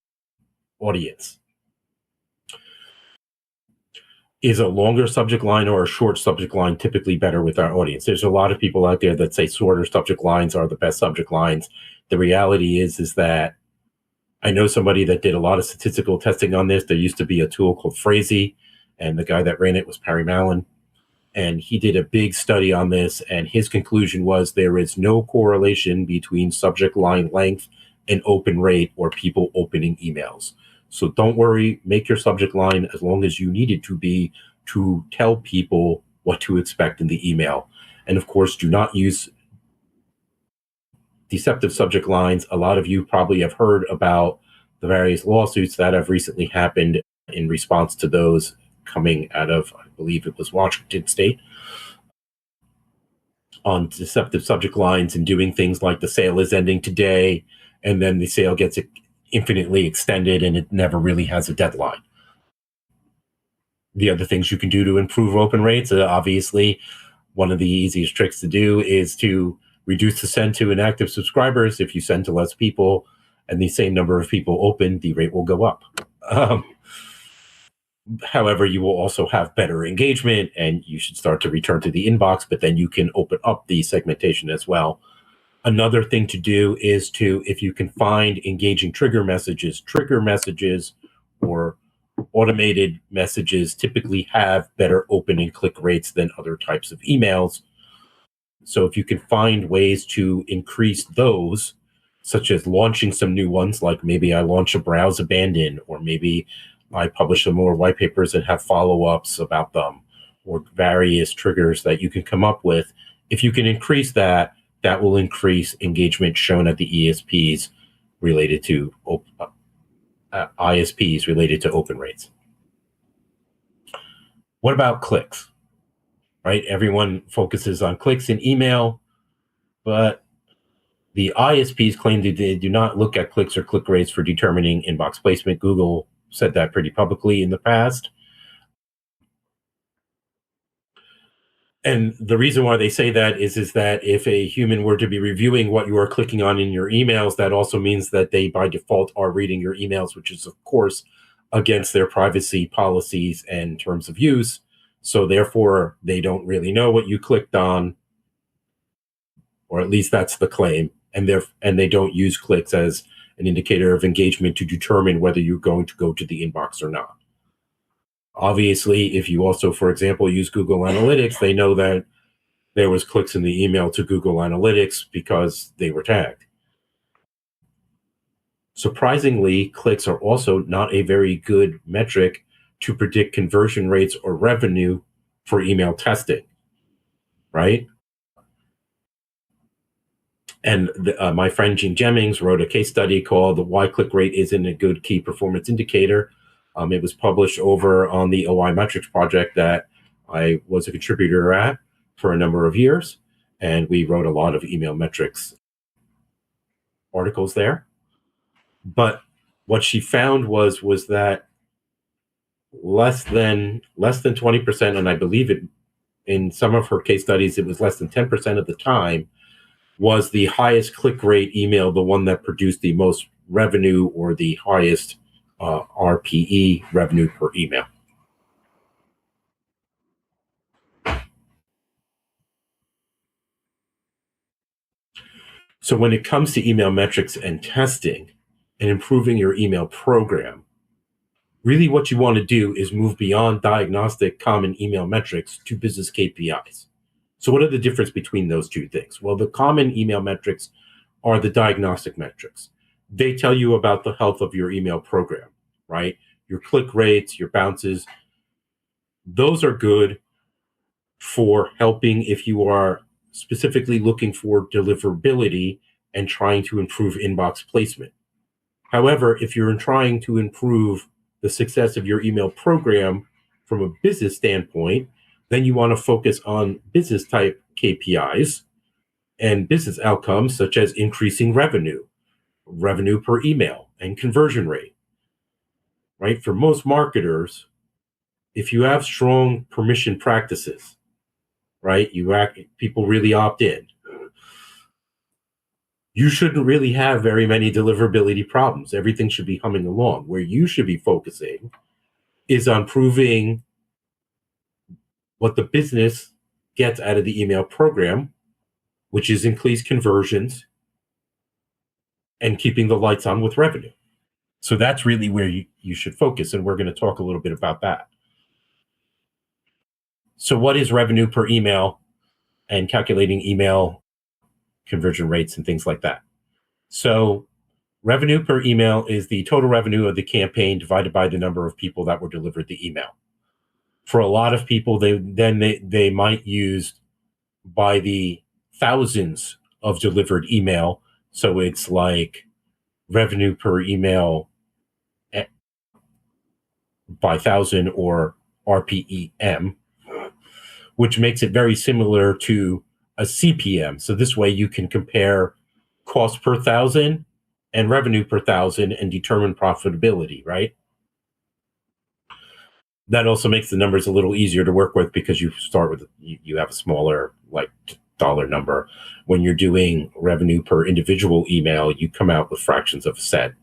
audience? Is a longer subject line or a short subject line typically better with our audience? There's a lot of people out there that say shorter subject lines are the best subject lines. The reality is that I know somebody that did a lot of statistical testing on this. There used to be a tool called Phrasey, and the guy that ran it was Perry Mallon. And he did a big study on this, and his conclusion was there is no correlation between subject line length and open rate or people opening emails. So don't worry, make your subject line as long as you need it to be to tell people what to expect in the email. And of course, do not use deceptive subject lines. A lot of you probably have heard about the various lawsuits that have recently happened in response to those coming out of, I believe it was Washington State, on deceptive subject lines and doing things like the sale is ending today, and then the sale gets infinitely extended and it never really has a deadline. The other things you can do to improve open rates, obviously, one of the easiest tricks to do is to reduce the send to inactive subscribers. If you send to less people and the same number of people open, the rate will go up. However, you will also have better engagement and you should start to return to the inbox, but then you can open up the segmentation as well. Another thing to do is to, if you can find engaging trigger messages or automated messages typically have better open and click rates than other types of emails. So if you can find ways to increase those, such as launching some new ones, like maybe I launch a browse abandon, or maybe I publish some more white papers and have follow-ups about them, or various triggers that you can come up with. If you can increase that, that will increase engagement shown at the ESPs related to ISPs related to open rates. What about clicks? Right? Everyone focuses on clicks in email, but the ISPs claim that they do not look at clicks or click rates for determining inbox placement. Google said that pretty publicly in the past. And the reason why they say that is that if a human were to be reviewing what you are clicking on in your emails, that also means that they by default are reading your emails, which is of course against their privacy policies and terms of use. So therefore, they don't really know what you clicked on, or at least that's the claim. And they don't use clicks as an indicator of engagement to determine whether you're going to go to the inbox or not. Obviously, if you also, for example, use Google Analytics, they know that there was clicks in the email to Google Analytics because they were tagged. Surprisingly, clicks are also not a very good metric to predict conversion rates or revenue for email testing, right? And my friend Gene Jennings wrote a case study called "Why Click Rate Isn't a Good Key Performance Indicator." It was published over on the OI Metrics project that I was a contributor at for a number of years, and we wrote a lot of email metrics articles there. But what she found was that less than 20%, and I believe it in some of her case studies, it was less than 10% of the time, was the highest click rate email, the one that produced the most revenue or the highest RPE, revenue per email. So when it comes to email metrics and testing and improving your email program, really what you want to do is move beyond diagnostic common email metrics to business KPIs. So what are the difference between those two things? Well, the common email metrics are the diagnostic metrics. They tell you about the health of your email program, right? Your click rates, your bounces. Those are good for helping if you are specifically looking for deliverability and trying to improve inbox placement. However, if you're trying to improve the success of your email program from a business standpoint, then you want to focus on business type KPIs and business outcomes such as increasing revenue per email, and conversion rate, right? For most marketers, if you have strong permission practices, right, people really opt in, you shouldn't really have very many deliverability problems. Everything should be humming along. Where you should be focusing is on proving what the business gets out of the email program, which is increased conversions and keeping the lights on with revenue. So that's really where you should focus, and we're going to talk a little bit about that. So what is revenue per email and calculating email conversion rates and things like that? So revenue per email is the total revenue of the campaign divided by the number of people that were delivered the email. For a lot of people, they might use by the thousands of delivered email. So it's like revenue per email by 1,000, or RPEM, which makes it very similar to a CPM. So this way you can compare cost per 1,000 and revenue per 1,000 and determine profitability, right? That also makes the numbers a little easier to work with because you start with, you have a smaller like dollar number. When you're doing revenue per individual email, you come out with fractions of a cent.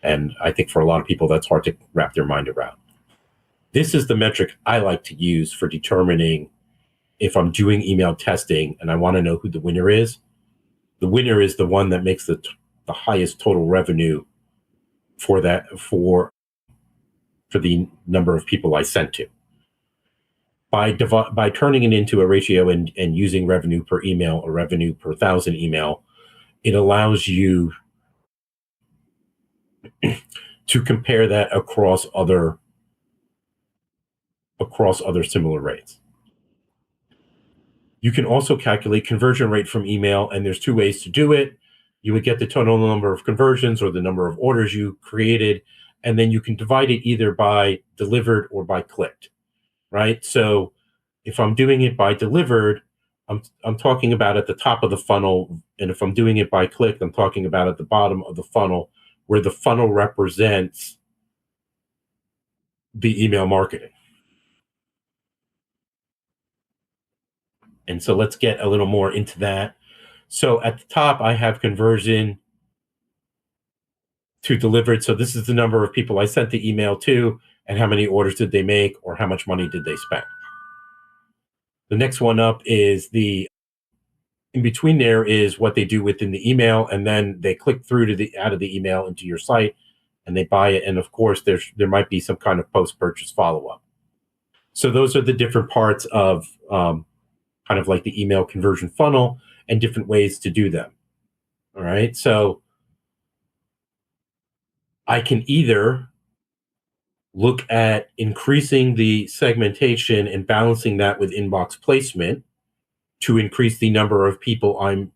And I think for a lot of people, that's hard to wrap their mind around. This is the metric I like to use for determining if I'm doing email testing and I want to know who the winner is. The winner is the one that makes the highest total revenue for the number of people I sent to. By turning it into a ratio and using revenue per email or revenue per 1,000 email, it allows you to compare that across other similar rates. You can also calculate conversion rate from email, and there's two ways to do it. You would get the total number of conversions or the number of orders you created, and then you can divide it either by delivered or by clicked, right? So if I'm doing it by delivered, I'm talking about at the top of the funnel, and if I'm doing it by clicked, I'm talking about at the bottom of the funnel, where the funnel represents the email marketing. And so let's get a little more into that. So at the top, I have conversion to delivered. So this is the number of people I sent the email to and how many orders did they make or how much money did they spend. The next one up is in between there is what they do within the email, and then they click through out of the email into your site and they buy it. And of course, there might be some kind of post-purchase follow-up. So those are the different parts of kind of like the email conversion funnel and different ways to do them. All right. So I can either look at increasing the segmentation and balancing that with inbox placement to increase the number of people I'm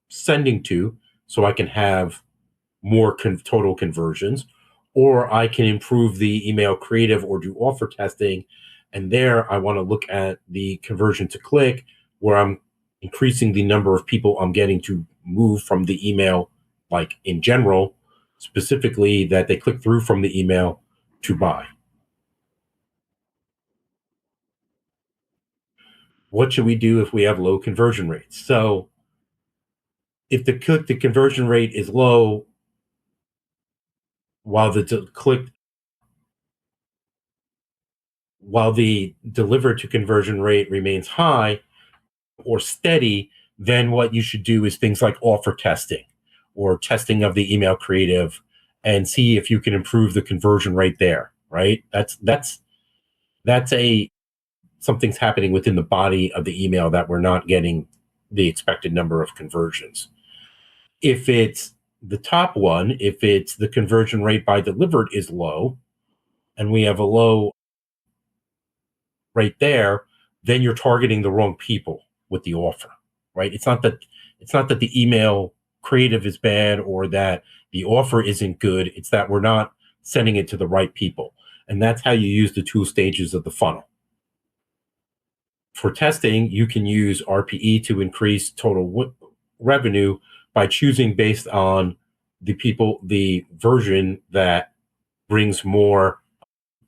sending to so I can have more total conversions, or I can improve the email creative or do offer testing. And there I want to look at the conversion to click, where I'm increasing the number of people I'm getting to move from the email, like in general, specifically that they click through from the email to buy. What should we do if we have low conversion rates? So if the conversion rate is low, while the delivered to conversion rate remains high or steady, then what you should do is things like offer testing or testing of the email creative and see if you can improve the conversion rate there, right? That's something's happening within the body of the email that we're not getting the expected number of conversions. If it's the top one, if it's the conversion rate by delivered is low, and we have a low rate there, then you're targeting the wrong people with the offer, right? It's not that the email creative is bad or that the offer isn't good. It's that we're not sending it to the right people. And that's how you use the 2 stages of the funnel. For testing, you can use RPE to increase total revenue by choosing based on the version that brings more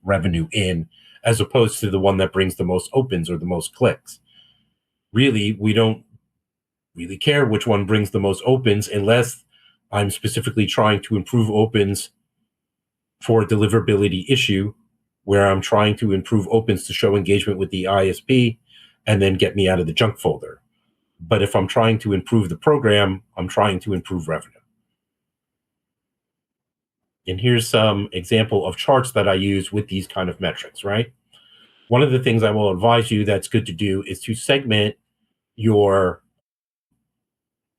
revenue in, as opposed to the one that brings the most opens or the most clicks. Really, we don't really care which one brings the most opens unless I'm specifically trying to improve opens for a deliverability issue, where I'm trying to improve opens to show engagement with the ISP and then get me out of the junk folder. But if I'm trying to improve the program, I'm trying to improve revenue. And here's some example of charts that I use with these kind of metrics, right? One of the things I will advise you that's good to do is to segment your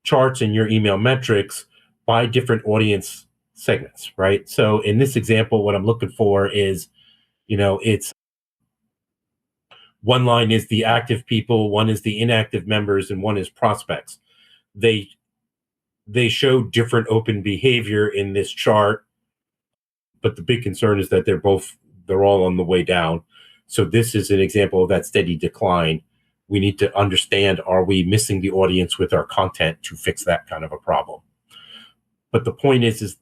charts and your email metrics by different audience segments, right? So in this example, what I'm looking for is, it's one line is the active people, one is the inactive members, and one is prospects. They show different open behavior in this chart, but the big concern is that they're all on the way down. So this is an example of that steady decline. We need to understand, are we missing the audience with our content to fix that kind of a problem? But the point is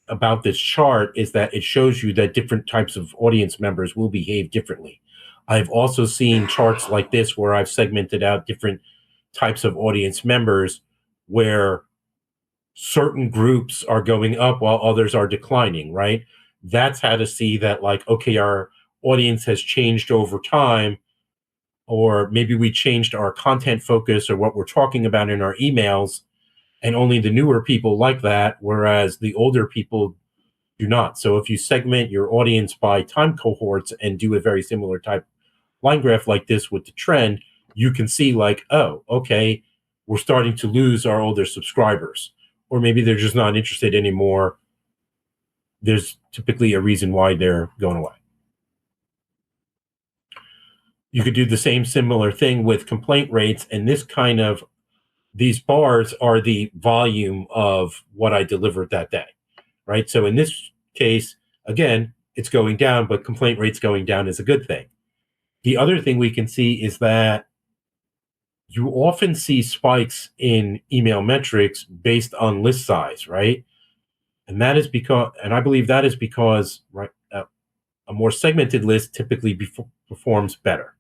about this chart is that it shows you that different types of audience members will behave differently. I've also seen charts like this where I've segmented out different types of audience members where certain groups are going up while others are declining, right? That's how to see that, like, okay, our audience has changed over time, or maybe we changed our content focus or what we're talking about in our emails, and only the newer people like that, whereas the older people do not. So if you segment your audience by time cohorts and do a very similar type line graph like this with the trend, you can see like, oh, okay, we're starting to lose our older subscribers, or maybe they're just not interested anymore. There's typically a reason why they're going away. You could do the same similar thing with complaint rates, and these bars are the volume of what I delivered that day, right? So in this case, again, it's going down, but complaint rates going down is a good thing. The other thing we can see is that you often see spikes in email metrics based on list size, right? And I believe that is because, right, a more segmented list typically performs better.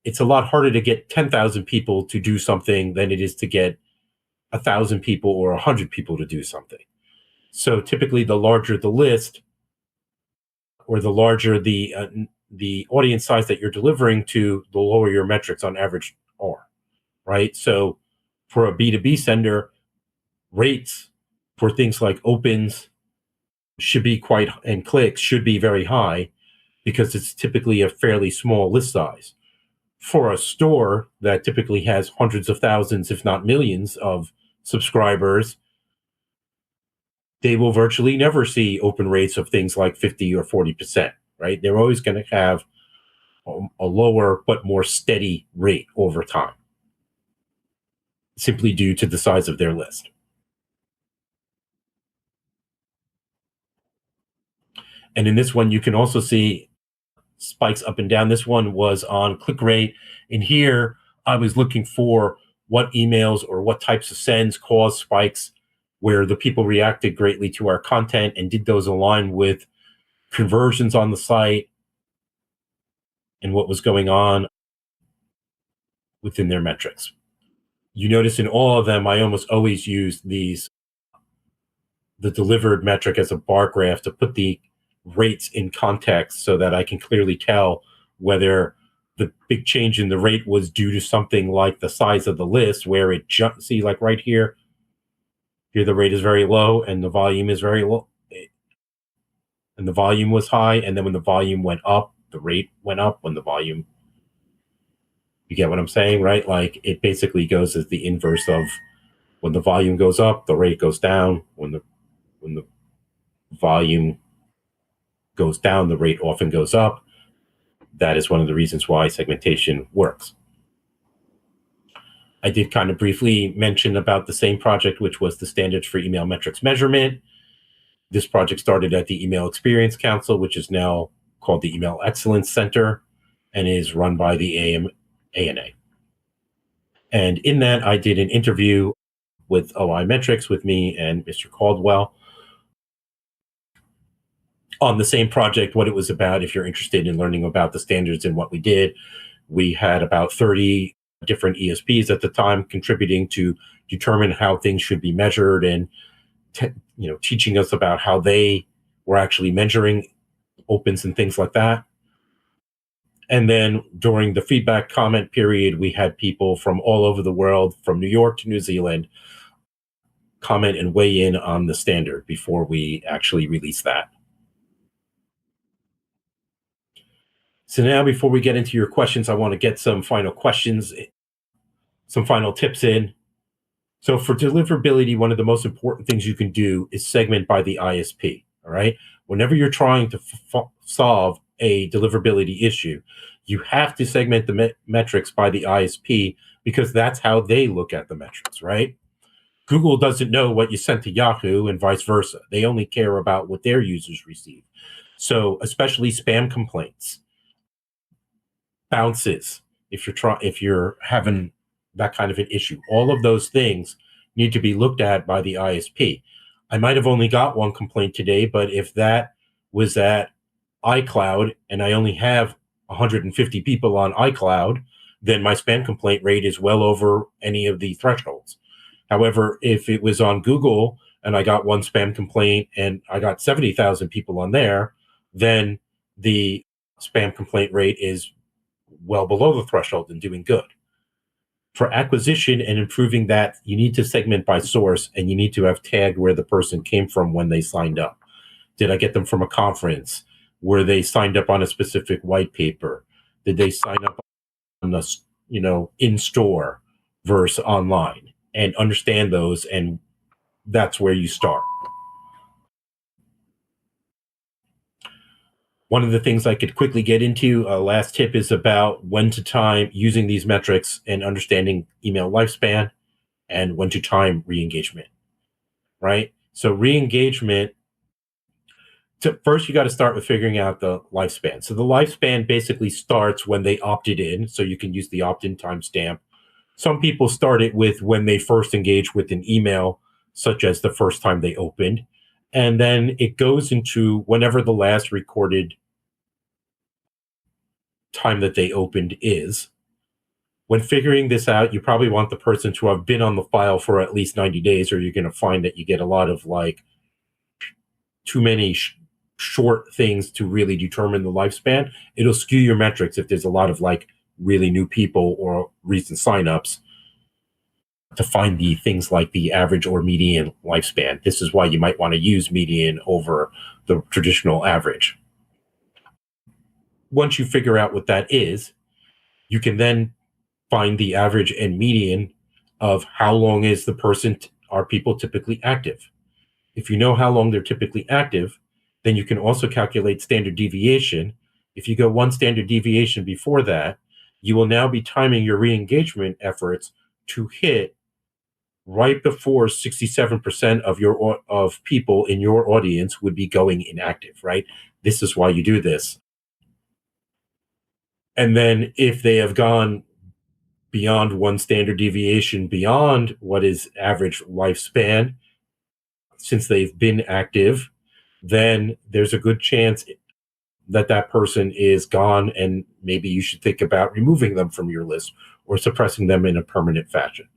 It's a lot harder to get 10,000 people to do something than it is to get 1,000 people or 100 people to do something. So typically, the larger the list, or the larger the audience size that you're delivering to, the lower your metrics on average are, right? So for a B2B sender, rates for things like opens and clicks should be very high, because it's typically a fairly small list size. For a store that typically has hundreds of thousands, if not millions, of subscribers, they will virtually never see open rates of things like 50 or 40%, right? They're always going to have a lower but more steady rate over time, simply due to the size of their list. And in this one, you can also see spikes up and down. This one was on click rate. And here I was looking for what emails or what types of sends cause spikes where the people reacted greatly to our content, and did those align with conversions on the site and what was going on within their metrics. You notice in all of them, I almost always use the delivered metric as a bar graph to put the rates in context so that I can clearly tell whether the big change in the rate was due to something like the size of the list, where it jumped. See, like right here the rate is very low and the volume is very low, and the volume was high. And then when the volume went up, the rate went up. When the volume, you get what I'm saying, right? Like, it basically goes as the inverse of when the volume goes up, the rate goes down. When the volume goes down, the rate often goes up. That is one of the reasons why segmentation works. I did kind of briefly mention about the same project, which was the Standards for Email Metrics Measurement. This project started at the Email Experience Council, which is now called the Email Excellence Center, and is run by the ANA. And in that, I did an interview with OI Metrics with me and Mr. Caldwell on the same project, what it was about. If you're interested in learning about the standards and what we did, we had about 30 different ESPs at the time contributing to determine how things should be measured and teaching us about how they were actually measuring opens and things like that. And then during the feedback comment period, we had people from all over the world, from New York to New Zealand, comment and weigh in on the standard before we actually release that. So now, before we get into your questions, I want to get some final questions, some final tips in. So for deliverability, one of the most important things you can do is segment by the ISP, all right? Whenever you're trying to solve a deliverability issue, you have to segment the metrics by the ISP because that's how they look at the metrics, right? Google doesn't know what you sent to Yahoo and vice versa. They only care about what their users receive. So especially spam complaints, bounces, if you're having that kind of an issue, all of those things need to be looked at by the ISP. I might have only got one complaint today, but if that was at iCloud and I only have 150 people on iCloud, then my spam complaint rate is well over any of the thresholds. However, if it was on Google and I got one spam complaint and I got 70,000 people on there, then the spam complaint rate is well below the threshold and doing good. For acquisition and improving that, you need to segment by source and you need to have tagged where the person came from when they signed up. Did I get them from a conference? Were they signed up on a specific white paper? Did they sign up on the, in store versus online? And understand those, and that's where you start. One of the things I could quickly get into, last tip, is about when to time using these metrics and understanding email lifespan and when to time re-engagement, right? So re-engagement, first you got to start with figuring out the lifespan. So the lifespan basically starts when they opted in, so you can use the opt-in timestamp. Some people start it with when they first engage with an email, such as the first time they opened. And then it goes into whenever the last recorded time that they opened is. When figuring this out, you probably want the person to have been on the file for at least 90 days, or you're going to find that you get a lot of too many short things to really determine the lifespan. It'll skew your metrics if there's a lot of really new people or recent signups to find the things like the average or median lifespan. This is why you might want to use median over the traditional average. Once you figure out what that is, you can then find the average and median of how long is the person, are people typically active. If you know how long they're typically active, then you can also calculate standard deviation. If you go one standard deviation before that, you will now be timing your re-engagement efforts to hit right before 67% of people in your audience would be going inactive, right? This is why you do this. And then if they have gone beyond one standard deviation, beyond what is average lifespan, since they've been active, then there's a good chance that that person is gone, and maybe you should think about removing them from your list or suppressing them in a permanent fashion.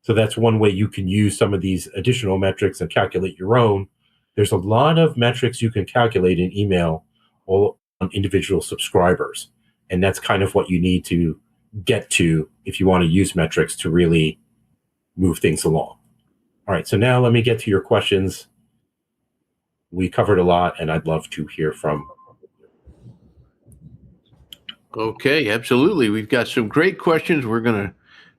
So that's one way you can use some of these additional metrics and calculate your own. There's a lot of metrics you can calculate in email all on individual subscribers. And that's kind of what you need to get to if you want to use metrics to really move things along. All right, so now let me get to your questions. We covered a lot, and I'd love to hear from. Okay, absolutely. We've got some great questions. We're going to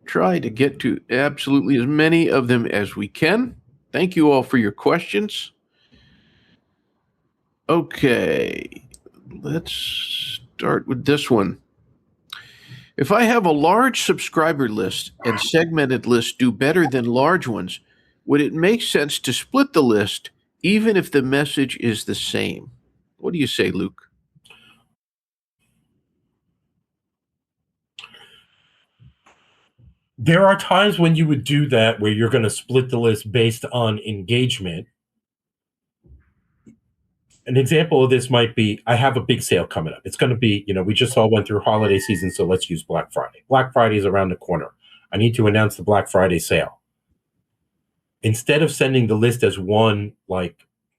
try to get to absolutely as many of them as we can. Thank you all for your questions. Okay, let's start with this one. If I have a large subscriber list and segmented lists do better than large ones, would it make sense to split the list even if the message is the same? What do you say, Luke? There are times when you would do that where you're going to split the list based on engagement. An example of this might be, I have a big sale coming up. It's going to be, we just all went through holiday season, so let's use Black Friday. Black Friday is around the corner. I need to announce the Black Friday sale. Instead of sending the list as one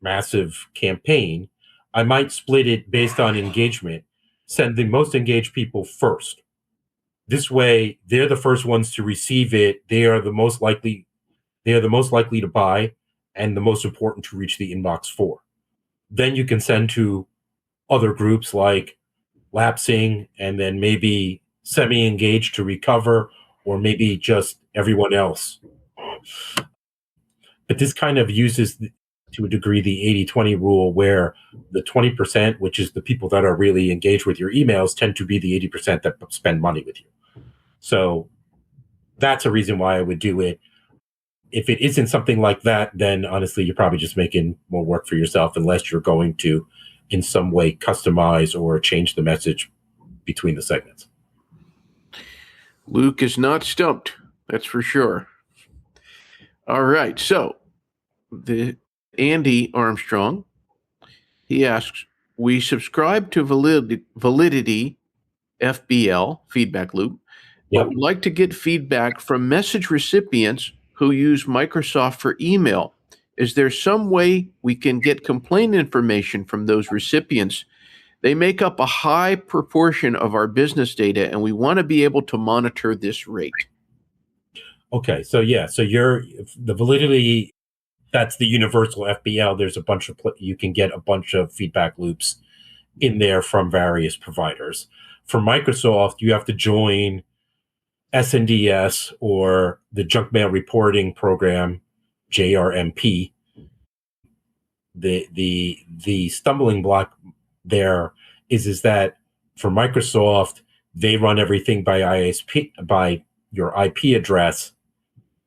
massive campaign, I might split it based on engagement, send the most engaged people first. This way, they're the first ones to receive it. They are the most likely to buy and the most important to reach the inbox for. Then you can send to other groups like lapsing and then maybe semi-engaged to recover, or maybe just everyone else. But this kind of uses, to a degree, the 80-20 rule, where the 20%, which is the people that are really engaged with your emails, tend to be the 80% that spend money with you. So that's a reason why I would do it. If it isn't something like that, then honestly, you're probably just making more work for yourself, unless you're going to, in some way, customize or change the message between the segments. Luke is not stumped, that's for sure. All right, so Andy Armstrong, he asks, we subscribe to Validity FBL, feedback loop, but would like to get feedback from message recipients who use Microsoft for email. Is there some way we can get complaint information from those recipients? They make up a high proportion of our business data, and we want to be able to monitor this rate. Okay, so the Validity, that's the universal FBL. There's you can get a bunch of feedback loops in there from various providers. For Microsoft, you have to join SNDS, or the Junk Mail Reporting Program, JRMP. The stumbling block there is that for Microsoft, they run everything by ISP, by your IP address.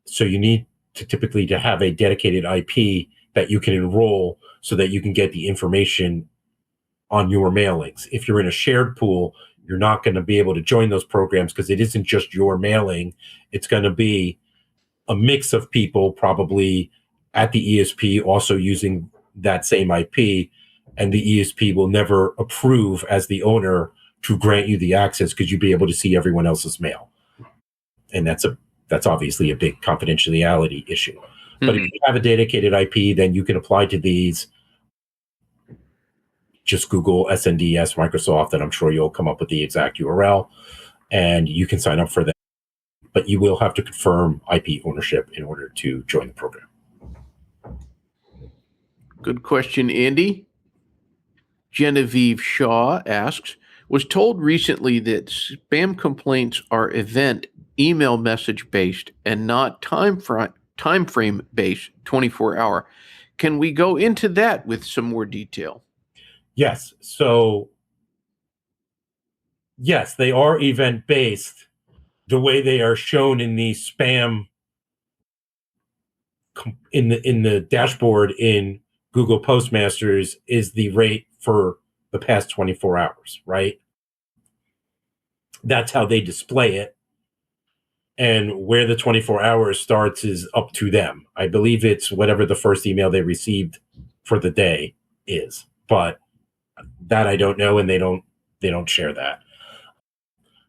So you need to typically to have a dedicated IP that you can enroll so that you can get the information on your mailings. If you're in a shared pool, you're not going to be able to join those programs because it isn't just your mailing. It's going to be a mix of people probably at the ESP also using that same IP, and the ESP will never approve as the owner to grant you the access because you'd be able to see everyone else's mail. And that's obviously a big confidentiality issue. Mm-hmm. But if you have a dedicated IP, then you can apply to these. Just Google SNDS Microsoft, and I'm sure you'll come up with the exact URL, and you can sign up for that. But you will have to confirm IP ownership in order to join the program. Good question, Andy. Genevieve Shaw asks, was told recently that spam complaints are event email message based and not time frame based 24-hour. Can we go into that with some more detail? Yes. So, yes, they are event-based. The way they are shown in the spam in the dashboard in Google Postmasters is the rate for the past 24 hours, right? That's how they display it. And where the 24 hours starts is up to them. I believe it's whatever the first email they received for the day is. But that I don't know, and they don't share that.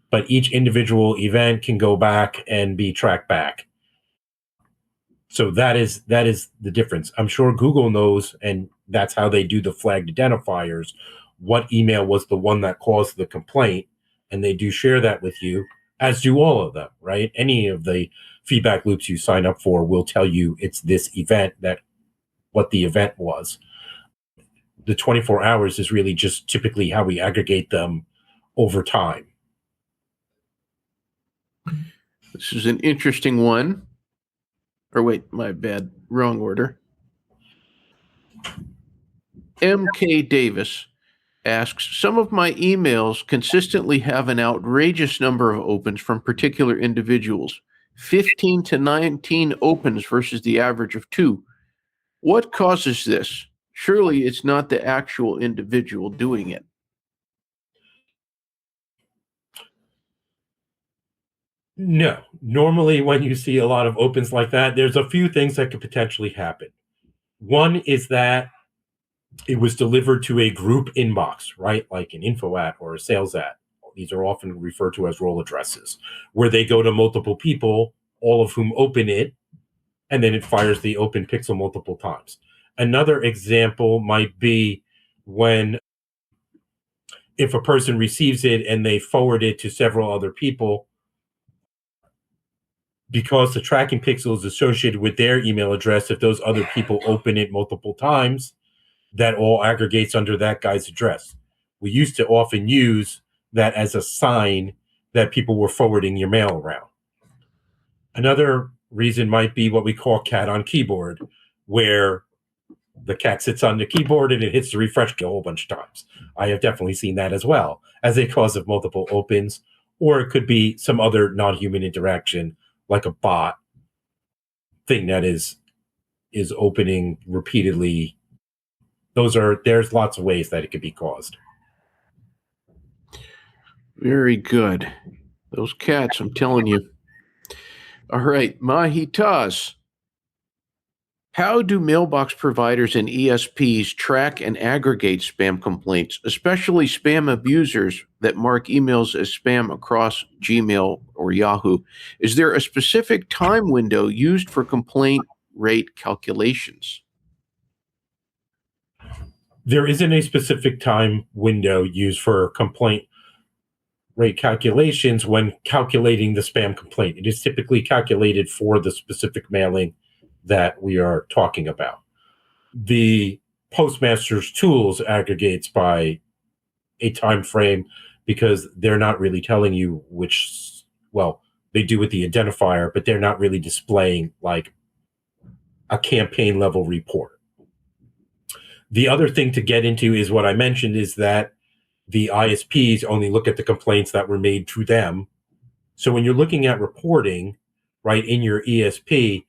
But each individual event can go back and be tracked back. So that is the difference. I'm sure Google knows, and that's how they do the flagged identifiers, what email was the one that caused the complaint, and they do share that with you, as do all of them, right? Any of the feedback loops you sign up for will tell you it's this event, what the event was. The 24 hours is really just typically how we aggregate them over time. This is an interesting one. Or wait, my bad, wrong order. MK Davis asks, some of my emails consistently have an outrageous number of opens from particular individuals, 15 to 19 opens versus the average of 2. What causes this? Surely it's not the actual individual doing it. No. Normally, when you see a lot of opens like that, there's a few things that could potentially happen. One is that it was delivered to a group inbox, right? Like an info at or a sales at. These are often referred to as role addresses, where they go to multiple people, all of whom open it, and then it fires the open pixel multiple times. Another example might be when if a person receives it and they forward it to several other people, because the tracking pixel is associated with their email address, if those other people open it multiple times, that all aggregates under that guy's address. We used to often use that as a sign that people were forwarding your mail around. Another reason might be what we call cat on keyboard, where the cat sits on the keyboard and it hits the refresh key a whole bunch of times. I have definitely seen that as well as a cause of multiple opens, or it could be some other non-human interaction like a bot thing that is opening repeatedly. There's lots of ways that it could be caused. Very good. Those cats, I'm telling you. All right, Mahitaz. How do mailbox providers and ESPs track and aggregate spam complaints, especially spam abusers that mark emails as spam across Gmail or Yahoo? Is there a specific time window used for complaint rate calculations? There isn't a specific time window used for complaint rate calculations when calculating the spam complaint. It is typically calculated for the specific mailing that we are talking about. The Postmaster's tools aggregates by a time frame because they're not really telling you which, well, they do with the identifier, but they're not really displaying like a campaign level report. The other thing to get into is what I mentioned is that the ISPs only look at the complaints that were made to them. So when you're looking at reporting, right, in your ESP,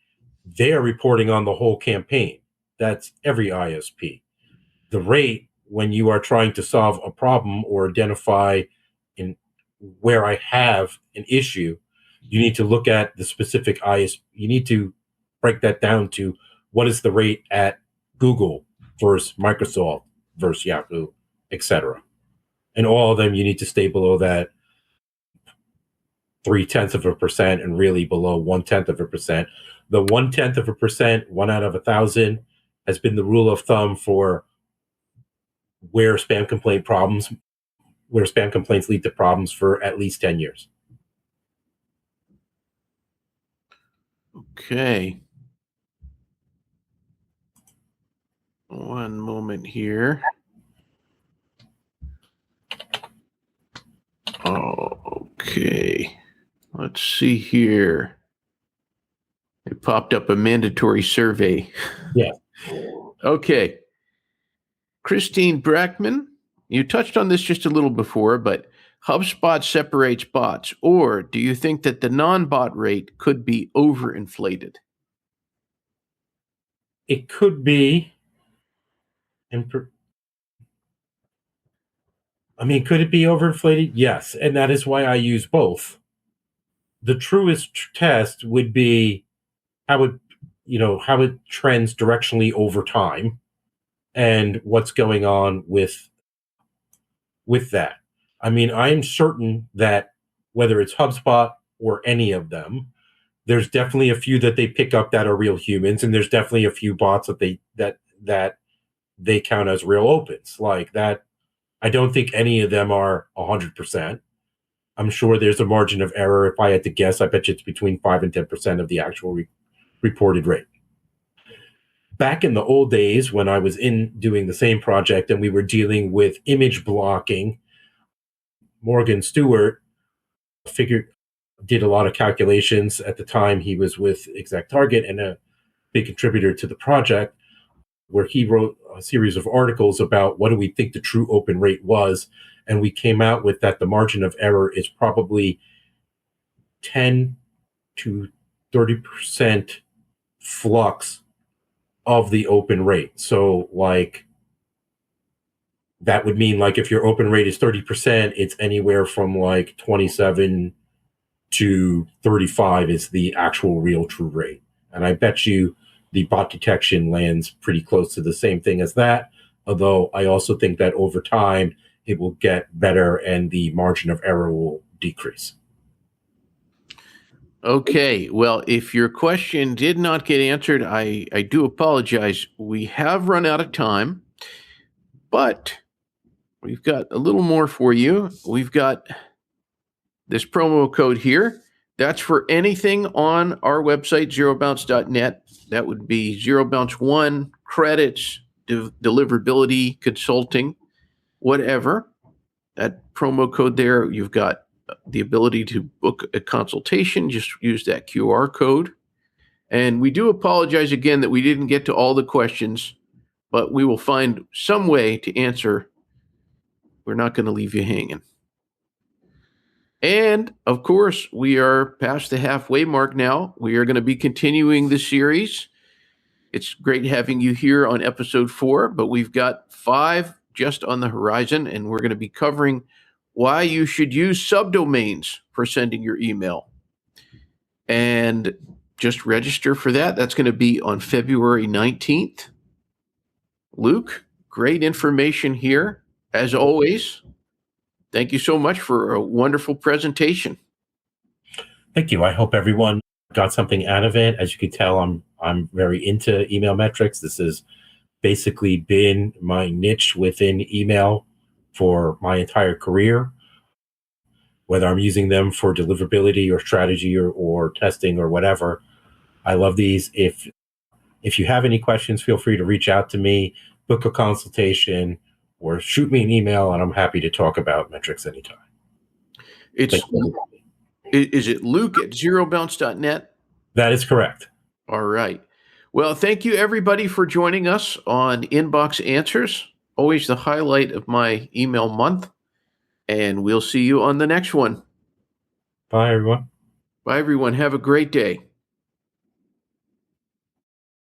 they're reporting on the whole campaign. That's every ISP. The rate, when you are trying to solve a problem or identify where I have an issue, you need to look at the specific ISP. You need to break that down to what is the rate at Google versus Microsoft versus Yahoo, etc. And all of them, you need to stay below that 0.3% and really below 0.1%. The 0.1%, 1 out of 1,000, has been the rule of thumb for where spam complaints lead to problems for at least 10 years. Okay. One moment here. Okay. Let's see here. It popped up a mandatory survey. Yeah. Okay. Christine Brackman, you touched on this just a little before, but HubSpot separates bots, or do you think that the non-bot rate could be overinflated? It could be. Could it be overinflated? Yes, and that is why I use both. The truest test would be how it trends directionally over time and what's going on with that. I mean, I'm certain that whether it's HubSpot or any of them, there's definitely a few that they pick up that are real humans, and there's definitely a few bots that they count as real opens. Like that, I don't think any of them are 100%. I'm sure there's a margin of error. If I had to guess, I bet you it's between 5 and 10% of the actual reported rate. Back in the old days when I was doing the same project and we were dealing with image blocking, Morgan Stewart did a lot of calculations. At the time, he was with ExactTarget and a big contributor to the project, where he wrote a series of articles about what do we think the true open rate was. And we came out with that the margin of error is probably 10 to 30% flux of the open rate. So like that would mean like if your open rate is 30%, it's anywhere from like 27 to 35 is the actual real true rate. And I bet you the bot detection lands pretty close to the same thing as that. Although I also think that over time it will get better and the margin of error will decrease. Okay, well, if your question did not get answered, I do apologize. We have run out of time, but we've got a little more for you. We've got this promo code here. That's for anything on our website, ZeroBounce.net. That would be ZeroBounce 1, credits, deliverability, consulting, whatever. That promo code there, you've got the ability to book a consultation. Just use that QR code. And we do apologize again that we didn't get to all the questions, but we will find some way to answer. We're not going to leave you hanging. And of course, we are past the halfway mark now. We are going to be continuing the series. It's great having you here on episode 4, but we've got 5 just on the horizon, and we're going to be covering why you should use subdomains for sending your email. And just register for that. That's going to be on February 19th. Luke, great information here, as always. Thank you so much for a wonderful presentation. Thank you. I hope everyone got something out of it. As you can tell, I'm very into email metrics. This has basically been my niche within email for my entire career. Whether I'm using them for deliverability or strategy or testing or whatever, I love these. If you have any questions, feel free to reach out to me, book a consultation, or shoot me an email, and I'm happy to talk about metrics anytime. Is it Luke at ZeroBounce.net? That is correct. All right. Well, thank you, everybody, for joining us on Inbox Answers. Always the highlight of my email month. And we'll see you on the next one. Bye, everyone. Bye, everyone. Have a great day.